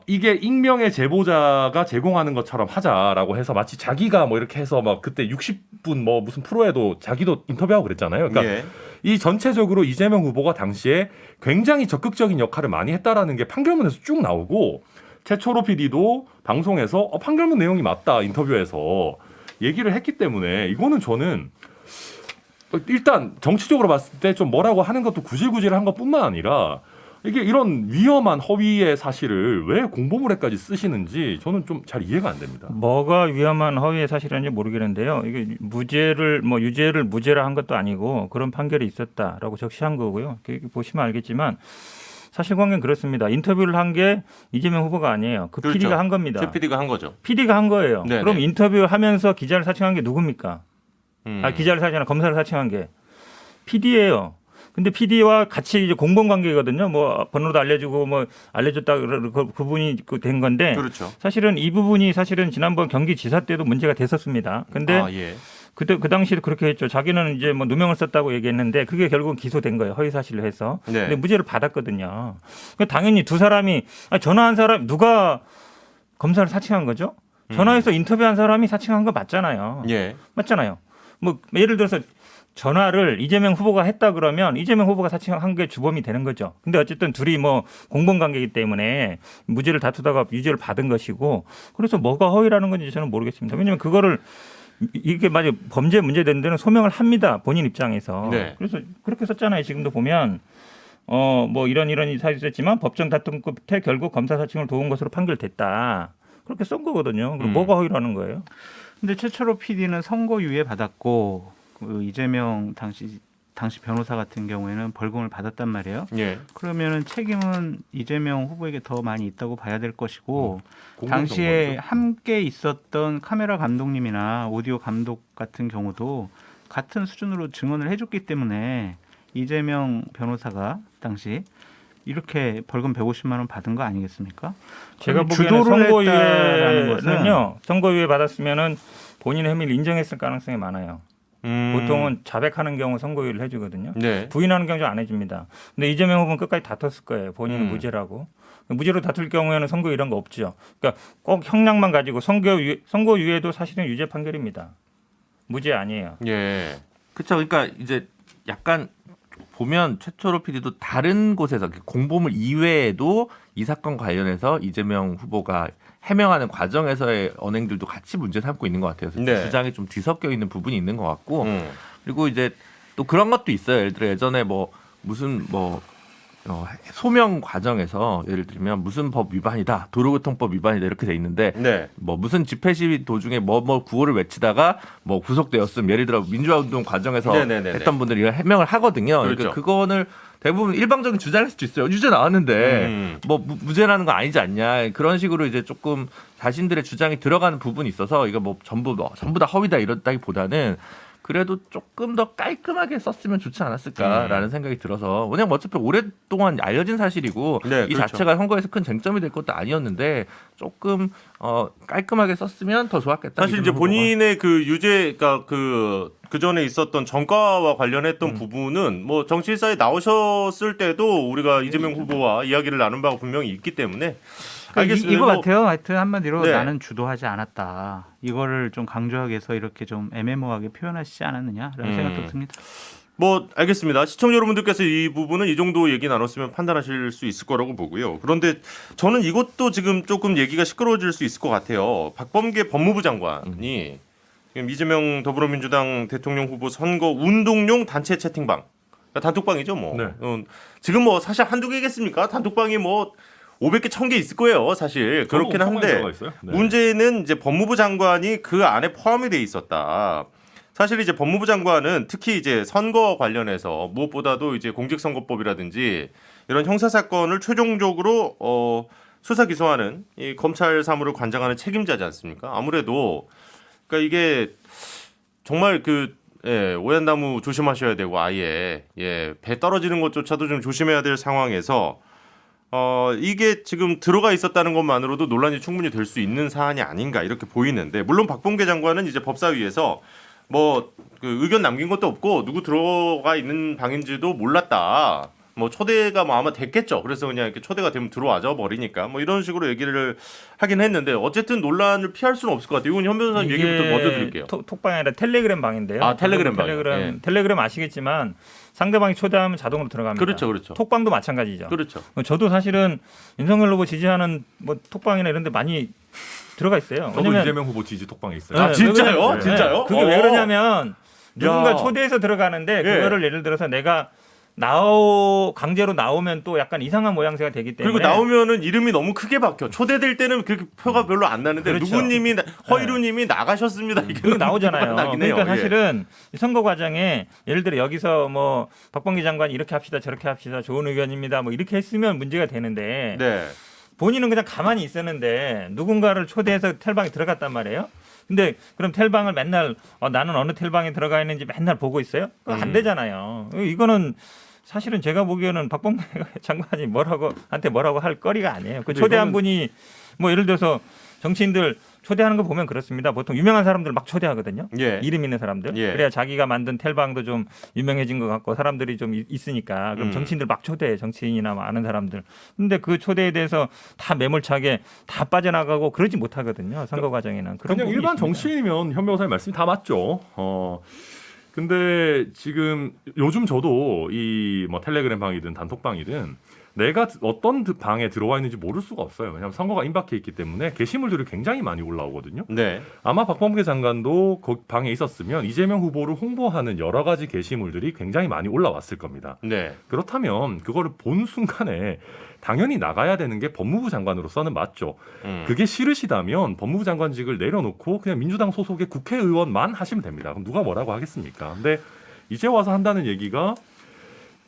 이게 익명의 제보자가 제공하는 것처럼 하자라고 해서 마치 자기가 뭐 이렇게 해서 막 그때 60분 뭐 무슨 프로에도 자기도 인터뷰하고 그랬잖아요. 그러니까 예. 이 전체적으로 이재명 후보가 당시에 굉장히 적극적인 역할을 많이 했다라는 게 판결문에서 쭉 나오고 최철호 PD도 방송에서 판결문 내용이 맞다 인터뷰에서 얘기를 했기 때문에 이거는 저는 일단 정치적으로 봤을 때 좀 뭐라고 하는 것도 구질구질한 것뿐만 아니라 이게 이런 위험한 허위의 사실을 왜 공보물에까지 쓰시는지 저는 좀 잘 이해가 안 됩니다. 뭐가 위험한 허위의 사실인지 모르겠는데요. 이게 무죄를 뭐 유죄를 무죄라 한 것도 아니고 그런 판결이 있었다라고 적시한 거고요. 보시면 알겠지만 사실관계는 그렇습니다. 인터뷰를 한 게 이재명 후보가 아니에요. 그 그렇죠. PD가 한 겁니다. 최 PD가 한 거죠. PD가 한 거예요. 네네. 그럼 인터뷰하면서 기자를 사칭한 게 누굽니까? 기자를 사칭한 검사를 사칭한 게 PD예요. 근데 PD와 같이 이제 공범 관계거든요. 뭐 번호도 알려주고 뭐 알려줬다 그분이 된 건데 그렇죠. 사실은 이 부분이 사실은 지난번 경기지사 때도 문제가 됐었습니다. 근데 예. 그때 그 당시에도 그렇게 했죠. 자기는 이제 뭐 누명을 썼다고 얘기했는데 그게 결국은 기소된 거예요. 허위 사실을 해서. 네. 근데 무죄를 받았거든요. 그러니까 당연히 두 사람이 전화한 사람 누가 검사를 사칭한 거죠? 전화해서 인터뷰한 사람이 사칭한 거 맞잖아요. 예. 맞잖아요. 뭐 예를 들어서 전화를 이재명 후보가 했다 그러면 이재명 후보가 사칭한 게 주범이 되는 거죠. 근데 어쨌든 둘이 뭐 공범 관계이기 때문에 무죄를 다투다가 유죄를 받은 것이고 그래서 뭐가 허위라는 건지 저는 모르겠습니다. 왜냐하면 그거를 이게 만약 범죄 문제되는 데는 소명을 합니다. 본인 입장에서. 네. 그래서 그렇게 썼잖아요. 지금도 보면 뭐 이런 사실이 있었지만 법정 다툼 끝에 결국 검사 사칭을 도운 것으로 판결됐다. 그렇게 쓴 거거든요. 그럼 뭐가 허위라는 거예요? 근데 최철호 PD는 선고유예 받았고 그 이재명 당시 변호사 같은 경우에는 벌금을 받았단 말이에요. 예. 그러면은 책임은 이재명 후보에게 더 많이 있다고 봐야 될 것이고 공동 당시에 정보죠. 함께 있었던 카메라 감독님이나 오디오 감독 같은 경우도 같은 수준으로 증언을 해줬기 때문에 이재명 변호사가 당시 이렇게 벌금 150만 원 받은 거 아니겠습니까? 제가 보기에는 주도를 했다라는 것은 선고유예는요. 선고유예 받았으면은 본인의 혐의를 인정했을 가능성이 많아요. 보통은 자백하는 경우 선고유예를 해주거든요. 네. 부인하는 경우 안 해줍니다. 근데 이재명 후보는 끝까지 다퉜을 거예요. 본인은 무죄라고. 무죄로 다툴 경우에는 선고 이런 거 없죠. 그러니까 꼭 형량만 가지고 선고유예도 사실은 유죄 판결입니다. 무죄 아니에요. 예. 그렇죠. 그러니까 이제 약간 보면 최철호 PD도 다른 곳에서 공보물 이외에도 이 사건 관련해서 이재명 후보가 해명하는 과정에서의 언행들도 같이 문제 삼고 있는 것 같아요. 그래서 네. 주장이 좀 뒤섞여 있는 부분이 있는 것 같고 그리고 이제 또 그런 것도 있어요. 예를 들어 예전에 뭐 무슨 소명 과정에서 예를 들면 무슨 법 위반이다, 도로교통법 위반이다 이렇게 돼 있는데 네. 뭐 무슨 집회 시위 도중에 뭐 구호를 외치다가 뭐 구속되었음. 예를 들어 민주화운동 과정에서 네네네네. 했던 분들이 이런 해명을 하거든요. 그렇죠. 그러니까 그거는 대부분 일방적인 주장일 수도 있어요. 유죄 나왔는데 뭐 무죄라는 거 아니지 않냐 그런 식으로 이제 조금 자신들의 주장이 들어가는 부분이 있어서 이거 뭐 전부 다 허위다 이렇다기보다는 그래도 조금 더 깔끔하게 썼으면 좋지 않았을까라는 생각이 들어서 왜냐면 어차피 오랫동안 알려진 사실이고 네, 이 그렇죠. 자체가 선거에서 큰 쟁점이 될 것도 아니었는데 조금 깔끔하게 썼으면 더 좋았겠다. 사실 이제 본인의 그 유죄, 그러니까 그 전에 있었던 전과와 관련했던 부분은 뭐 정치인사에 나오셨을 때도 우리가 이재명 후보와 이야기를 나눈 바가 분명히 있기 때문에 알겠습니다. 이거 뭐, 같아요. 하여튼 한마디로 네. 나는 주도하지 않았다. 이거를 좀 강조하기 위해서 이렇게 좀 애매모호하게 표현하시지 않았느냐라는 생각도 듭니다. 뭐 알겠습니다. 시청자 여러분들께서 이 부분은 이 정도 얘기 나눴으면 판단하실 수 있을 거라고 보고요. 그런데 저는 이것도 지금 조금 얘기가 시끄러워질 수 있을 것 같아요. 박범계 법무부 장관이 지금 이재명 더불어민주당 대통령 후보 선거 운동용 단체 채팅방, 그러니까 단톡방이죠, 뭐. 네. 지금 뭐 사실 한두 개겠습니까? 단톡방이 뭐 500개, 1000개 있을 거예요, 사실. 그렇긴 한데 네. 문제는 이제 법무부 장관이 그 안에 포함이 돼 있었다. 사실 이제 법무부 장관은 특히 이제 선거 관련해서 무엇보다도 이제 공직선거법이라든지 이런 형사 사건을 최종적으로 수사 기소하는 이 검찰 사무를 관장하는 책임자지 않습니까? 아무래도 그러니까 이게 정말 오얏나무 조심하셔야 되고 아예 배 떨어지는 것조차도 좀 조심해야 될 상황에서 이게 지금 들어가 있었다는 것만으로도 논란이 충분히 될 수 있는 사안이 아닌가 이렇게 보이는데 물론 박범계 장관은 이제 법사위에서 뭐 그 의견 남긴 것도 없고 누구 들어가 있는 방인지도 몰랐다. 뭐 초대가 뭐 아마 됐겠죠. 그래서 그냥 이렇게 초대가 되면 들어와줘 버리니까 뭐 이런 식으로 얘기를 하긴 했는데 어쨌든 논란을 피할 수는 없을 것 같아요. 이건 현 변호사님 얘기부터 먼저 드릴게요. 톡방이 아니라 텔레그램 방인데요. 아, 텔레그램 방이요. 텔레그램 아시겠지만 상대방이 초대하면 자동으로 들어갑니다. 그렇죠. 톡방도 마찬가지죠. 그렇죠. 저도 사실은 윤석열 후보 지지하는 뭐 톡방이나 이런 데 많이 들어가 있어요. 저도 이재명 후보 지지 톡방에 있어요. 아, 진짜요? 네. 진짜요? 그게 왜 그러냐면 누군가 야. 초대해서 들어가는데 예. 그거를 예를 들어서 내가 강제로 나오면 또 약간 이상한 모양새가 되기 때문에 그리고 나오면은 이름이 너무 크게 박혀. 초대될 때는 그 표가 별로 안 나는데 그렇죠. 누구님이 허이루님이 나가셨습니다. 그게 나오잖아요. 나긴 해요. 그러니까 사실은 이 선거 과정에 예를 들어 여기서 뭐 박범계 장관이 이렇게 합시다 저렇게 합시다 좋은 의견입니다 뭐 이렇게 했으면 문제가 되는데 네. 본인은 그냥 가만히 있었는데 누군가를 초대해서 텔방에 들어갔단 말이에요. 근데 그럼 텔방을 맨날 나는 어느 텔방에 들어가 있는지 맨날 보고 있어요? 그거 안 되잖아요. 이거는 사실은 제가 보기에는 박범계 장관이 뭐라고 할 거리가 아니에요. 그 초대한 분이 뭐 예를 들어서 정치인들 초대하는 거 보면 그렇습니다. 보통 유명한 사람들 막 초대하거든요. 예. 이름 있는 사람들. 예. 그래야 자기가 만든 텔방도 좀 유명해진 것 같고 사람들이 좀 있으니까 그럼 정치인들 막 초대해. 정치인이나 뭐 아는 사람들. 근데 그 초대에 대해서 다 매몰차게 다 빠져나가고 그러지 못하거든요. 선거 과정에는. 그런 그냥 부분이 일반 있습니다. 정치인이면 현 변호사님 말씀이 다 맞죠. 근데 지금 요즘 저도 이 뭐 텔레그램 방이든 단톡방이든 내가 어떤 방에 들어와 있는지 모를 수가 없어요. 왜냐하면 선거가 임박해 있기 때문에 게시물들이 굉장히 많이 올라오거든요. 네. 아마 박범계 장관도 그 방에 있었으면 이재명 후보를 홍보하는 여러 가지 게시물들이 굉장히 많이 올라왔을 겁니다. 네. 그렇다면 그거를 본 순간에 당연히 나가야 되는 게 법무부 장관으로서는 맞죠. 그게 싫으시다면 법무부 장관직을 내려놓고 그냥 민주당 소속의 국회의원만 하시면 됩니다. 그럼 누가 뭐라고 하겠습니까? 근데 이제 와서 한다는 얘기가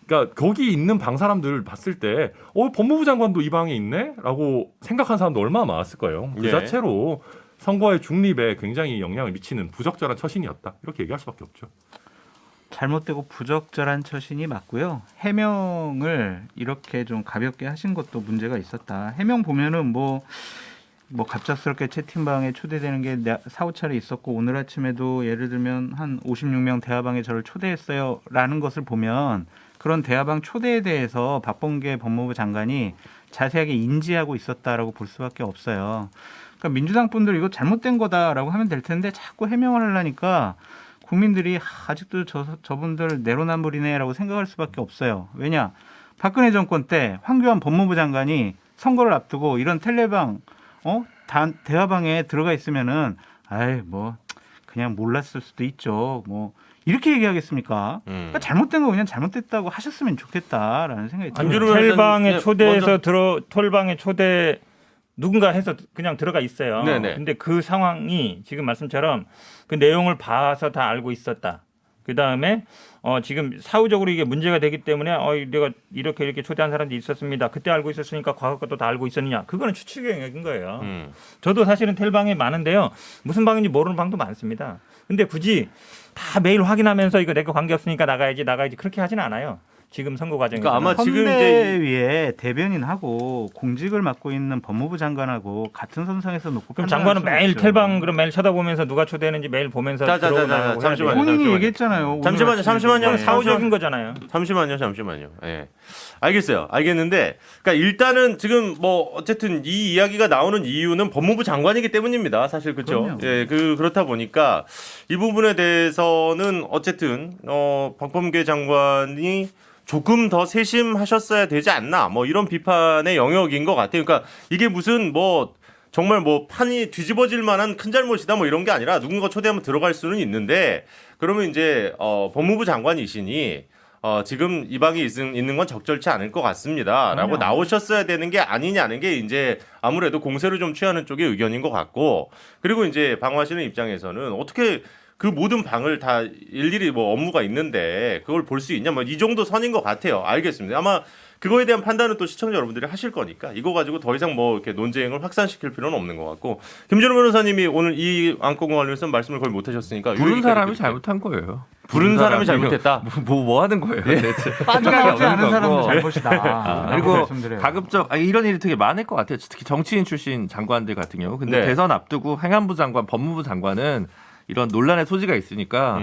그러니까 거기 있는 방 사람들을 봤을 때 법무부 장관도 이 방에 있네? 라고 생각한 사람도 얼마나 많았을 거예요. 그 예. 자체로 선거의 중립에 굉장히 영향을 미치는 부적절한 처신이었다. 이렇게 얘기할 수밖에 없죠. 잘못되고 부적절한 처신이 맞고요. 해명을 이렇게 좀 가볍게 하신 것도 문제가 있었다. 해명 보면은 뭐 갑작스럽게 채팅방에 초대되는 게 4-5차례 있었고 오늘 아침에도 예를 들면 한 56명 대화방에 저를 초대했어요라는 것을 보면 그런 대화방 초대에 대해서 박범계 법무부 장관이 자세하게 인지하고 있었다라고 볼 수밖에 없어요. 그러니까 민주당 분들 이거 잘못된 거다라고 하면 될 텐데 자꾸 해명을 하려니까 국민들이 아직도 저분들 내로남불이네라고 생각할 수밖에 없어요. 왜냐? 박근혜 정권 때 황교안 법무부 장관이 선거를 앞두고 이런 텔레방, 대화방에 들어가 있으면은 그냥 몰랐을 수도 있죠. 뭐 이렇게 얘기하겠습니까? 그러니까 잘못된 거 그냥 잘못됐다고 하셨으면 좋겠다라는 생각이 들어요. 텔방에 초대해서 텔방에 초대 누군가 해서 그냥 들어가 있어요. 네네. 근데 그 상황이 지금 말씀처럼 그 내용을 봐서 다 알고 있었다. 그 다음에 지금 사후적으로 이게 문제가 되기 때문에 내가 이렇게 초대한 사람들이 있었습니다. 그때 알고 있었으니까 과거 것도 다 알고 있었느냐? 그거는 추측의 영역인 거예요. 저도 사실은 텔방에 많은데요. 무슨 방인지 모르는 방도 많습니다. 근데 굳이 다 매일 확인하면서 이거 내가 관계 없으니까 나가야지 그렇게 하진 않아요. 지금 선거 과정에서. 그러니까 아마 지금 이제 선대위에 대변인하고 공직을 맡고 있는 법무부 장관하고 같은 선상에서 놓고 그럼 장관은 매일 텔방 그럼 매일 쳐다보면서 누가 초대했는지 매일 보면서 들어오고 잠시만요. 본인이 얘기했잖아요. 잠시만요. 사후적인 거잖아요. 잠시만요. 예. 알겠어요. 알겠는데, 그러니까 일단은 지금 뭐 어쨌든 이 이야기가 나오는 이유는 법무부 장관이기 때문입니다. 사실 그렇죠. 예, 그렇다 보니까 이 부분에 대해서는 어쨌든 박범계 장관이 조금 더 세심하셨어야 되지 않나, 뭐 이런 비판의 영역인 것 같아요. 그러니까 이게 무슨 뭐 정말 뭐 판이 뒤집어질 만한 큰 잘못이다 뭐 이런 게 아니라 누군가 초대하면 들어갈 수는 있는데, 그러면 이제 법무부 장관이시니 지금 이 방에 있는 건 적절치 않을 것 같습니다라고 나오셨어야 되는 게 아니냐는 게 이제 아무래도 공세를 좀 취하는 쪽의 의견인 것 같고, 그리고 이제 방어하시는 입장에서는 어떻게 그 모든 방을 다 일일이 뭐 업무가 있는데 그걸 볼 수 있냐, 뭐 이 정도 선인 것 같아요. 알겠습니다. 아마 그거에 대한 판단은 또 시청자 여러분들이 하실 거니까 이거 가지고 더 이상 뭐 이렇게 논쟁을 확산시킬 필요는 없는 것 같고, 김준호 변호사님이 오늘 이 안건과 관련해서 말씀을 거의 못하셨으니까 부른 사람이 잘못한 거예요. 부른 사람이 잘못했다. 뭐 하는 거예요? 대체 빠져나오지 않은 사람은 거고. 잘못이다. 그리고 가급적 이런 일이 되게 많을 것 같아요. 특히 정치인 출신 장관들 같은 경우. 근데 네. 대선 앞두고 행안부 장관, 법무부 장관은 이런 논란의 소지가 있으니까.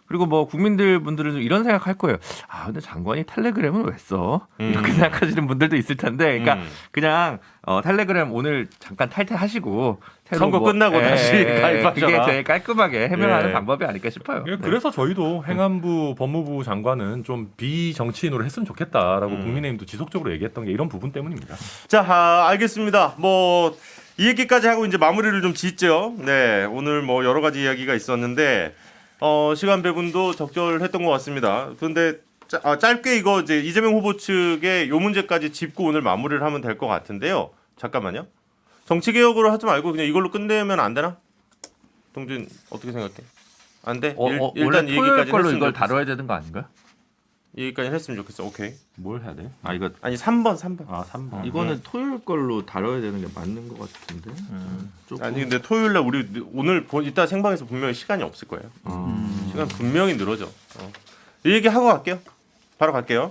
그리고 뭐 국민들 분들은 이런 생각할 거예요. 근데 장관이 텔레그램은 왜 써? 이렇게 생각하시는 분들도 있을 텐데, 그러니까 그냥 텔레그램 오늘 잠깐 탈퇴하시고 선거 끝나고 다시 가입하셔라. 그게 제일 깔끔하게 해명하는 방법이 아닐까 싶어요. 그래서 저희도 행안부, 법무부 장관은 좀 비정치인으로 했으면 좋겠다라고 국민의힘도 지속적으로 얘기했던 게 이런 부분 때문입니다. 자, 알겠습니다. 뭐 이 얘기까지 하고 이제 마무리를 좀 짓죠. 네, 오늘 뭐 여러 가지 이야기가 있었는데 시간 배분도 적절했던 것 같습니다. 그런데 짧게 이거 이제 이재명 후보 측의 요 문제까지 짚고 오늘 마무리를 하면 될 것 같은데요. 잠깐만요. 정치 개혁으로 하지 말고 그냥 이걸로 끝내면 안 되나? 동준 어떻게 생각해? 안 돼? 일단 이 얘기까지 걸로 했으면 이걸 좋겠어. 다뤄야 되는 거 아닌가요? 이 얘기까지 했으면 좋겠어. 오케이. 뭘 해야 돼? 이거 아니 3번. 3번. 이거는 토요일 걸로 다뤄야 되는 게 맞는 것 같은데. 조금. 아니 근데 토요일 날 우리 오늘 이따 생방에서 분명히 시간이 없을 거예요. 시간 분명히 늘어져. 이 얘기 하고 갈게요. 바로 갈게요.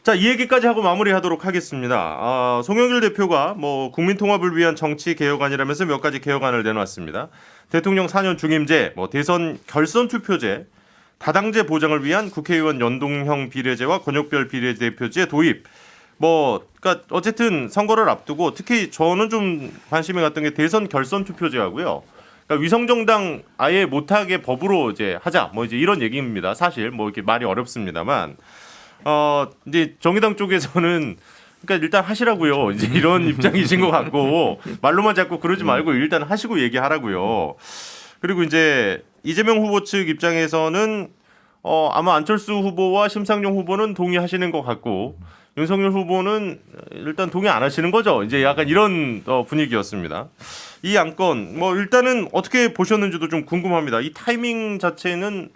자, 이 얘기까지 하고 마무리하도록 하겠습니다. 송영길 대표가 뭐 국민 통합을 위한 정치 개혁안이라면서 몇 가지 개혁안을 내놨습니다. 대통령 4년 중임제, 뭐 대선 결선 투표제, 다당제 보장을 위한 국회의원 연동형 비례제와 권역별 비례대표제 도입. 그러니까 어쨌든 선거를 앞두고 특히 저는 좀 관심이 갔던 게 대선 결선 투표제하고요. 그러니까 위성정당 아예 못하게 법으로 이제 하자. 뭐 이제 이런 얘기입니다. 사실 뭐 이렇게 말이 어렵습니다만, 이제 정의당 쪽에서는 그러니까 일단 하시라고요. 이제 이런 입장이신 것 같고 말로만 자꾸 그러지 말고 일단 하시고 얘기하라고요. 그리고 이제 이재명 후보 측 입장에서는 아마 안철수 후보와 심상정 후보는 동의하시는 것 같고 윤석열 후보는 일단 동의 안 하시는 거죠. 이제 약간 이런 분위기였습니다. 이 안건 뭐 일단은 어떻게 보셨는지도 좀 궁금합니다. 이 타이밍 자체는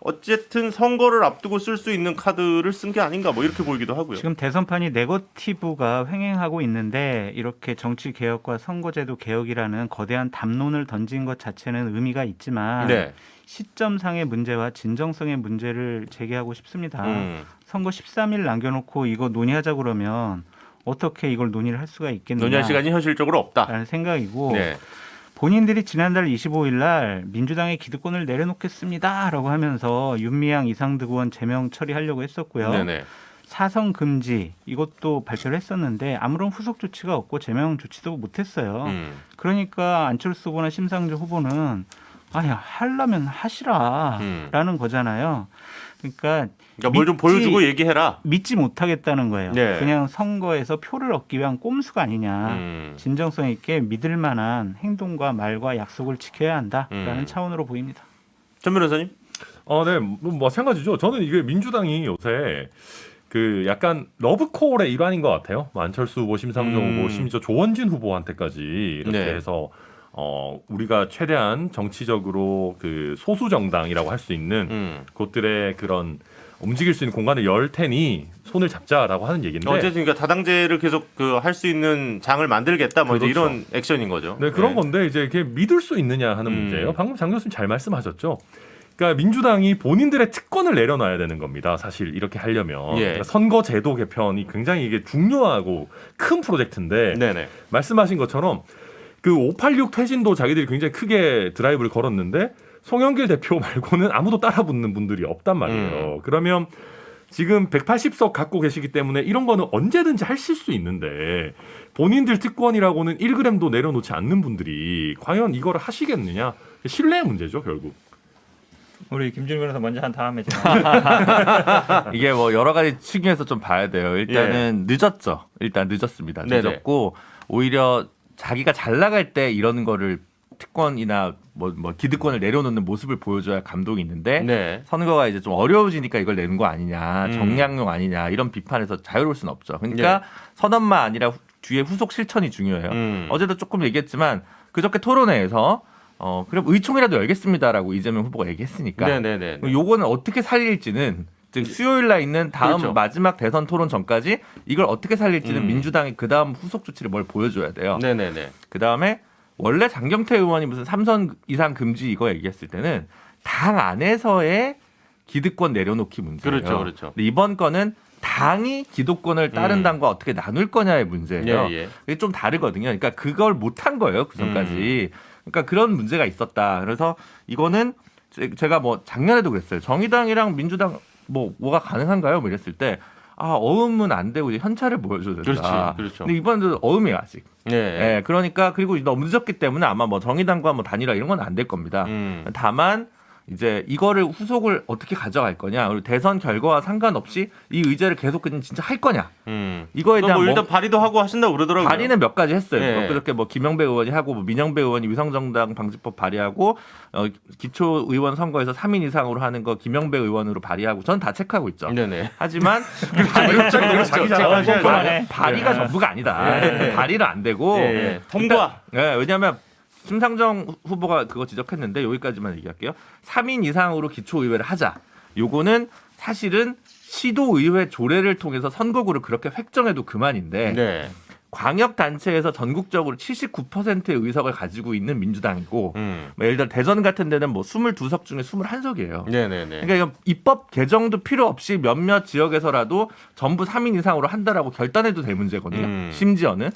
어쨌든 선거를 앞두고 쓸 수 있는 카드를 쓴 게 아닌가 뭐 이렇게 보이기도 하고요. 지금 대선판이 네거티브가 횡행하고 있는데 이렇게 정치 개혁과 선거제도 개혁이라는 거대한 담론을 던진 것 자체는 의미가 있지만 네. 시점상의 문제와 진정성의 문제를 제기하고 싶습니다. 선거 13일 남겨놓고 이거 논의하자 그러면 어떻게 이걸 논의를 할 수가 있겠느냐. 논의할 시간이 현실적으로 없다. 라는 생각이고 네. 본인들이 지난달 25일 날 민주당의 기득권을 내려놓겠습니다라고 하면서 윤미향 이상득 의원 제명 처리하려고 했었고요. 네네. 사성 금지 이것도 발표를 했었는데 아무런 후속 조치가 없고 제명 조치도 못했어요. 그러니까 안철수 후보나 심상정 후보는 하려면 하시라라는 거잖아요. 그러니까 뭘 좀 보여주고 얘기해라. 믿지 못하겠다는 거예요. 네. 그냥 선거에서 표를 얻기 위한 꼼수가 아니냐. 진정성 있게 믿을 만한 행동과 말과 약속을 지켜야 한다라는 차원으로 보입니다. 전 변호사님? 네, 뭐 마찬가지죠. 저는 이게 민주당이 요새 그 약간 러브콜의 일환인 것 같아요. 뭐 안철수 후보, 심상정 후보, 심지어 조원진 후보한테까지 이렇게 네. 해서 우리가 최대한 정치적으로 그 소수 정당이라고 할 수 있는 곳들의 그런 움직일 수 있는 공간을 열 테니 손을 잡자라고 하는 얘기인데 어쨌든 그러니까 다당제를 계속 그 할 수 있는 장을 만들겠다 뭐 이제 이런 액션인 거죠. 네, 그런 건데 이제 이게 믿을 수 있느냐 하는 문제예요. 방금 장 교수님 잘 말씀하셨죠. 그러니까 민주당이 본인들의 특권을 내려놔야 되는 겁니다. 사실 이렇게 하려면 그러니까 선거 제도 개편이 굉장히 이게 중요하고 큰 프로젝트인데 말씀하신 것처럼 그 586 퇴진도 자기들이 굉장히 크게 드라이브를 걸었는데 송영길 대표 말고는 아무도 따라붙는 분들이 없단 말이에요. 그러면 지금 180석 갖고 계시기 때문에 이런 거는 언제든지 하실 수 있는데 본인들 특권이라고는 1g도 내려놓지 않는 분들이 과연 이거를 하시겠느냐? 신뢰의 문제죠, 결국. 우리 김준우 변호사 먼저 한 다음에 이게 뭐 여러 가지 측면에서 좀 봐야 돼요. 일단은 늦었죠. 일단 늦었습니다. 늦었고 오히려 자기가 잘 나갈 때 이런 거를 특권이나 뭐 기득권을 내려놓는 모습을 보여줘야 감동이 있는데 선거가 이제 좀 어려워지니까 이걸 내는 거 아니냐, 정량용 아니냐 이런 비판에서 자유로울 수는 없죠. 그러니까 선언만 아니라 뒤에 후속 실천이 중요해요. 어제도 조금 얘기했지만 그저께 토론회에서 그럼 의총이라도 열겠습니다라고 이재명 후보가 얘기했으니까 요거는 어떻게 살릴지는 즉 수요일 날 있는 다음 마지막 대선 토론 전까지 이걸 어떻게 살릴지는 민주당이 그 다음 후속 조치를 뭘 보여줘야 돼요. 그 다음에 원래 장경태 의원이 무슨 3선 이상 금지 이거 얘기했을 때는 당 안에서의 기득권 내려놓기 문제예요. 그렇죠. 근데 이번 건은 당이 기득권을 다른 당과 어떻게 나눌 거냐의 문제예요. 이게 좀 다르거든요. 그러니까 그걸 못한 거예요. 그 전까지. 그러니까 그런 문제가 있었다. 그래서 이거는 제가 뭐 작년에도 그랬어요. 정의당이랑 민주당 뭐가 가능한가요? 뭐 이랬을 때 어음은 안 되고 이제 현찰을 보여줘야 된다. 그렇죠. 근데 이번에도 어음이에요 아직. 그러니까 그리고 너무 늦었기 때문에 아마 뭐 정의당과 뭐 단일화 이런 건 안 될 겁니다. 다만 이제 이거를 후속을 어떻게 가져갈 거냐, 그리고 대선 결과와 상관없이 이 의제를 계속 그냥 진짜 할 거냐. 이거에 대한 일단 발의도 하고 하신다고 그러더라고요. 발의는 몇 가지 했어요. 그렇게 뭐 김영배 의원이 하고 뭐 민영배 의원이 위성정당 방지법 발의하고 기초의원 선거에서 3인 이상으로 하는 거 김영배 의원으로 발의하고 저는 다 체크하고 있죠. 하지만 발의가 전부가 아니다. 발의는 안 되고 통과. 왜냐하면 심상정 후보가 그거 지적했는데 여기까지만 얘기할게요. 3인 이상으로 기초의회를 하자. 요거는 사실은 시도의회 조례를 통해서 선거구를 그렇게 획정해도 그만인데 광역단체에서 전국적으로 79%의 의석을 가지고 있는 민주당이고 뭐 예를 들어 대전 같은 데는 뭐 22석 중에 21석이에요. 그러니까 이건 입법 개정도 필요 없이 몇몇 지역에서라도 전부 3인 이상으로 한다라고 결단해도 될 문제거든요. 심지어는.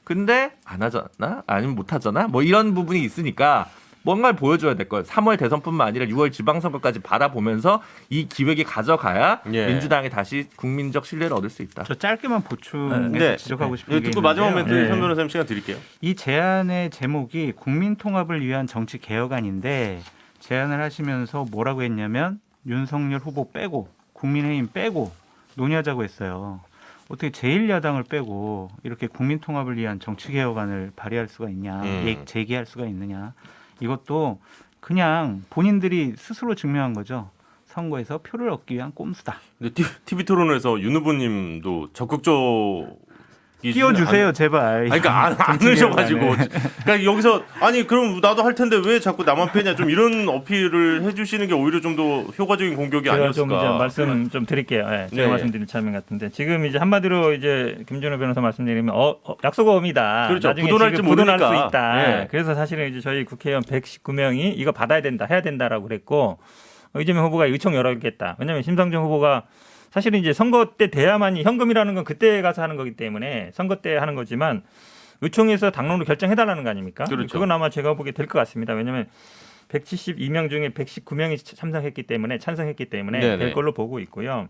근데 안 하잖아? 아니면 못 하잖아? 뭐 이런 부분이 있으니까 뭔가를 보여줘야 될 거예요. 3월 대선뿐만 아니라 6월 지방선거까지 바라보면서 이 기획이 가져가야 민주당이 다시 국민적 신뢰를 얻을 수 있다. 저 짧게만 보충해서 지적하고 싶은 게 듣고 마지막 멘트 현 변호사님 시간 드릴게요. 이 제안의 제목이 국민통합을 위한 정치개혁안인데 제안을 하시면서 뭐라고 했냐면 윤석열 후보 빼고 국민의힘 빼고 논의하자고 했어요. 어떻게 제1야당을 빼고 이렇게 국민통합을 위한 정치개혁안을 발의할 수가 있냐, 제기할 수가 있느냐. 이것도 그냥 본인들이 스스로 증명한 거죠. 선거에서 표를 얻기 위한 꼼수다. 근데 TV 토론에서 윤 후보님도 적극적 끼워주세요, 제발. 그러니까 안 넣으셔가지고. 그러니까 여기서 그럼 나도 할 텐데 왜 자꾸 나만 패냐 좀 이런 어필을 해주시는 게 오히려 좀 더 효과적인 공격이 아니었을까. 제가 좀 이제 말씀 좀 드릴게요. 제가 말씀드린 차면 같은데 지금 이제 한마디로 이제 김준호 변호사 말씀드리면 약속어음이다. 그렇죠. 나중에 부도날 수 있다. 그래서 사실은 이제 저희 국회의원 119명이 이거 받아야 된다, 해야 된다라고 그랬고 이재명 후보가 의총 열겠다. 왜냐하면 심상정 후보가 사실은 이제 선거 때 돼야만이 현금이라는 건 그때 가서 하는 거기 때문에 선거 때 하는 거지만 의총에서 당론으로 결정해달라는 거 아닙니까? 그건 아마 제가 보기에 될 것 같습니다. 왜냐하면 172명 중에 119명이 찬성했기 때문에 될 걸로 보고 있고요.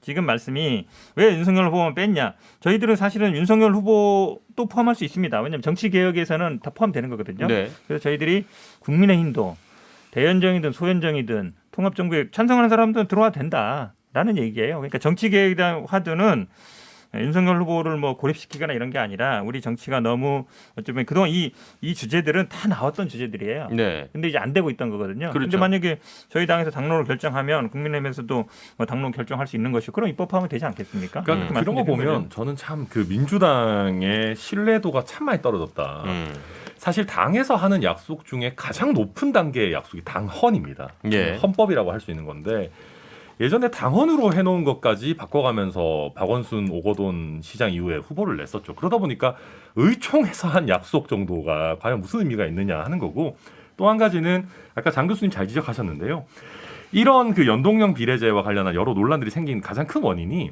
지금 말씀이 왜 윤석열 후보만 뺐냐? 저희들은 사실은 윤석열 후보도 포함할 수 있습니다. 왜냐하면 정치개혁에서는 다 포함되는 거거든요. 그래서 저희들이 국민의힘도 대연정이든 소연정이든 통합정부에 찬성하는 사람들은 들어와도 된다. 라는 얘기예요. 그러니까 정치개혁에 대한 화두는 윤석열 후보를 뭐 고립시키거나 이런 게 아니라 우리 정치가 너무 어쩌면 그동안 이 주제들은 다 나왔던 주제들이에요. 근데 이제 안 되고 있던 거거든요. 그런데 만약에 저희 당에서 당론을 결정하면 국민의힘에서도 뭐 당론 결정할 수 있는 것이고 그럼 입법하면 되지 않겠습니까? 그러니까 그런 거 보면 저는 참 그 민주당의 신뢰도가 참 많이 떨어졌다. 사실 당에서 하는 약속 중에 가장 높은 단계의 약속이 당헌입니다. 예. 헌법이라고 할 수 있는 건데 예전에 당헌으로 해놓은 것까지 바꿔가면서 박원순 오거돈 시장 이후에 후보를 냈었죠. 그러다 보니까 의총에서 한 약속 정도가 과연 무슨 의미가 있느냐 하는 거고 또 한 가지는 아까 장 교수님 잘 지적하셨는데요. 이런 그 연동형 비례제와 관련한 여러 논란들이 생긴 가장 큰 원인이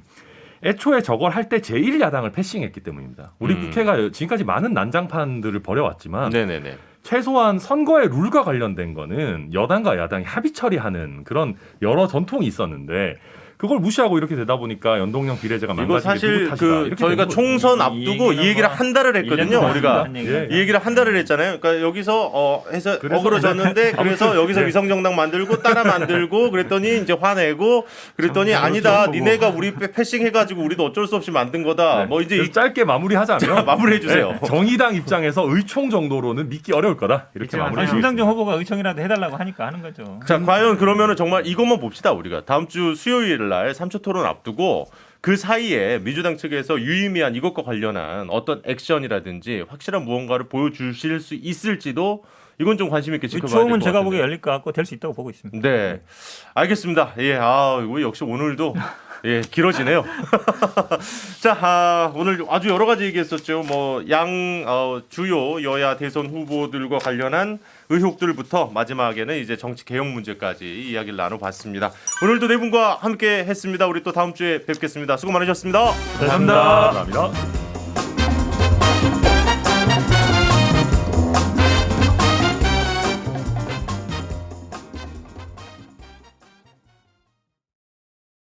애초에 저걸 할 때 제1야당을 패싱했기 때문입니다. 우리 국회가 지금까지 많은 난장판들을 벌여왔지만 네네네. 최소한 선거의 룰과 관련된 거는 여당과 야당이 합의 처리하는 그런 여러 전통이 있었는데 그걸 무시하고 이렇게 되다 보니까 연동형 비례제가 이거 망가진 게 사실 누구 탓이다. 그 이렇게 저희가 되는 거죠. 총선 앞두고 이 얘기를 한 달을 했거든요. 우리가 예. 이 얘기를 한 달을 했잖아요. 그러니까 여기서 해서 그래서 어그러졌는데 그래서 여기서 네. 위성정당 만들고 따라 만들고 그랬더니 이제 화내고 그랬더니 아니다. 니네가 우리 패싱해가지고 우리도 어쩔 수 없이 만든 거다. 네. 뭐 이제 그래서 짧게 마무리하자면 마무리해 주세요. 네. 정의당 입장에서 의총 정도로는 믿기 어려울 거다. 이렇게 마무리. 심상정 후보가 의총이라도 해달라고 하니까 하는 거죠. 자, 과연 그러면은 정말 이것만 봅시다. 우리가 다음 주 수요일 날 3초 토론 앞두고 그 사이에 민주당 측에서 유의미한 이것과 관련한 어떤 액션이라든지 확실한 무언가를 보여주실 수 있을지도 이건 좀 관심 있게 지켜봐야 될 것 추험은 같은데. 제가 보기에 열릴 것 같고 될 수 있다고 보고 있습니다. 네, 알겠습니다. 예, 이거 역시 오늘도 예 길어지네요. 자, 오늘 아주 여러 가지 얘기했었죠. 뭐 주요 여야 대선 후보들과 관련한 의혹들부터 마지막에는 이제 정치 개혁 문제까지 이야기를 나눠봤습니다. 오늘도 네 분과 함께 했습니다. 우리 또 다음 주에 뵙겠습니다. 수고 많으셨습니다. 감사합니다.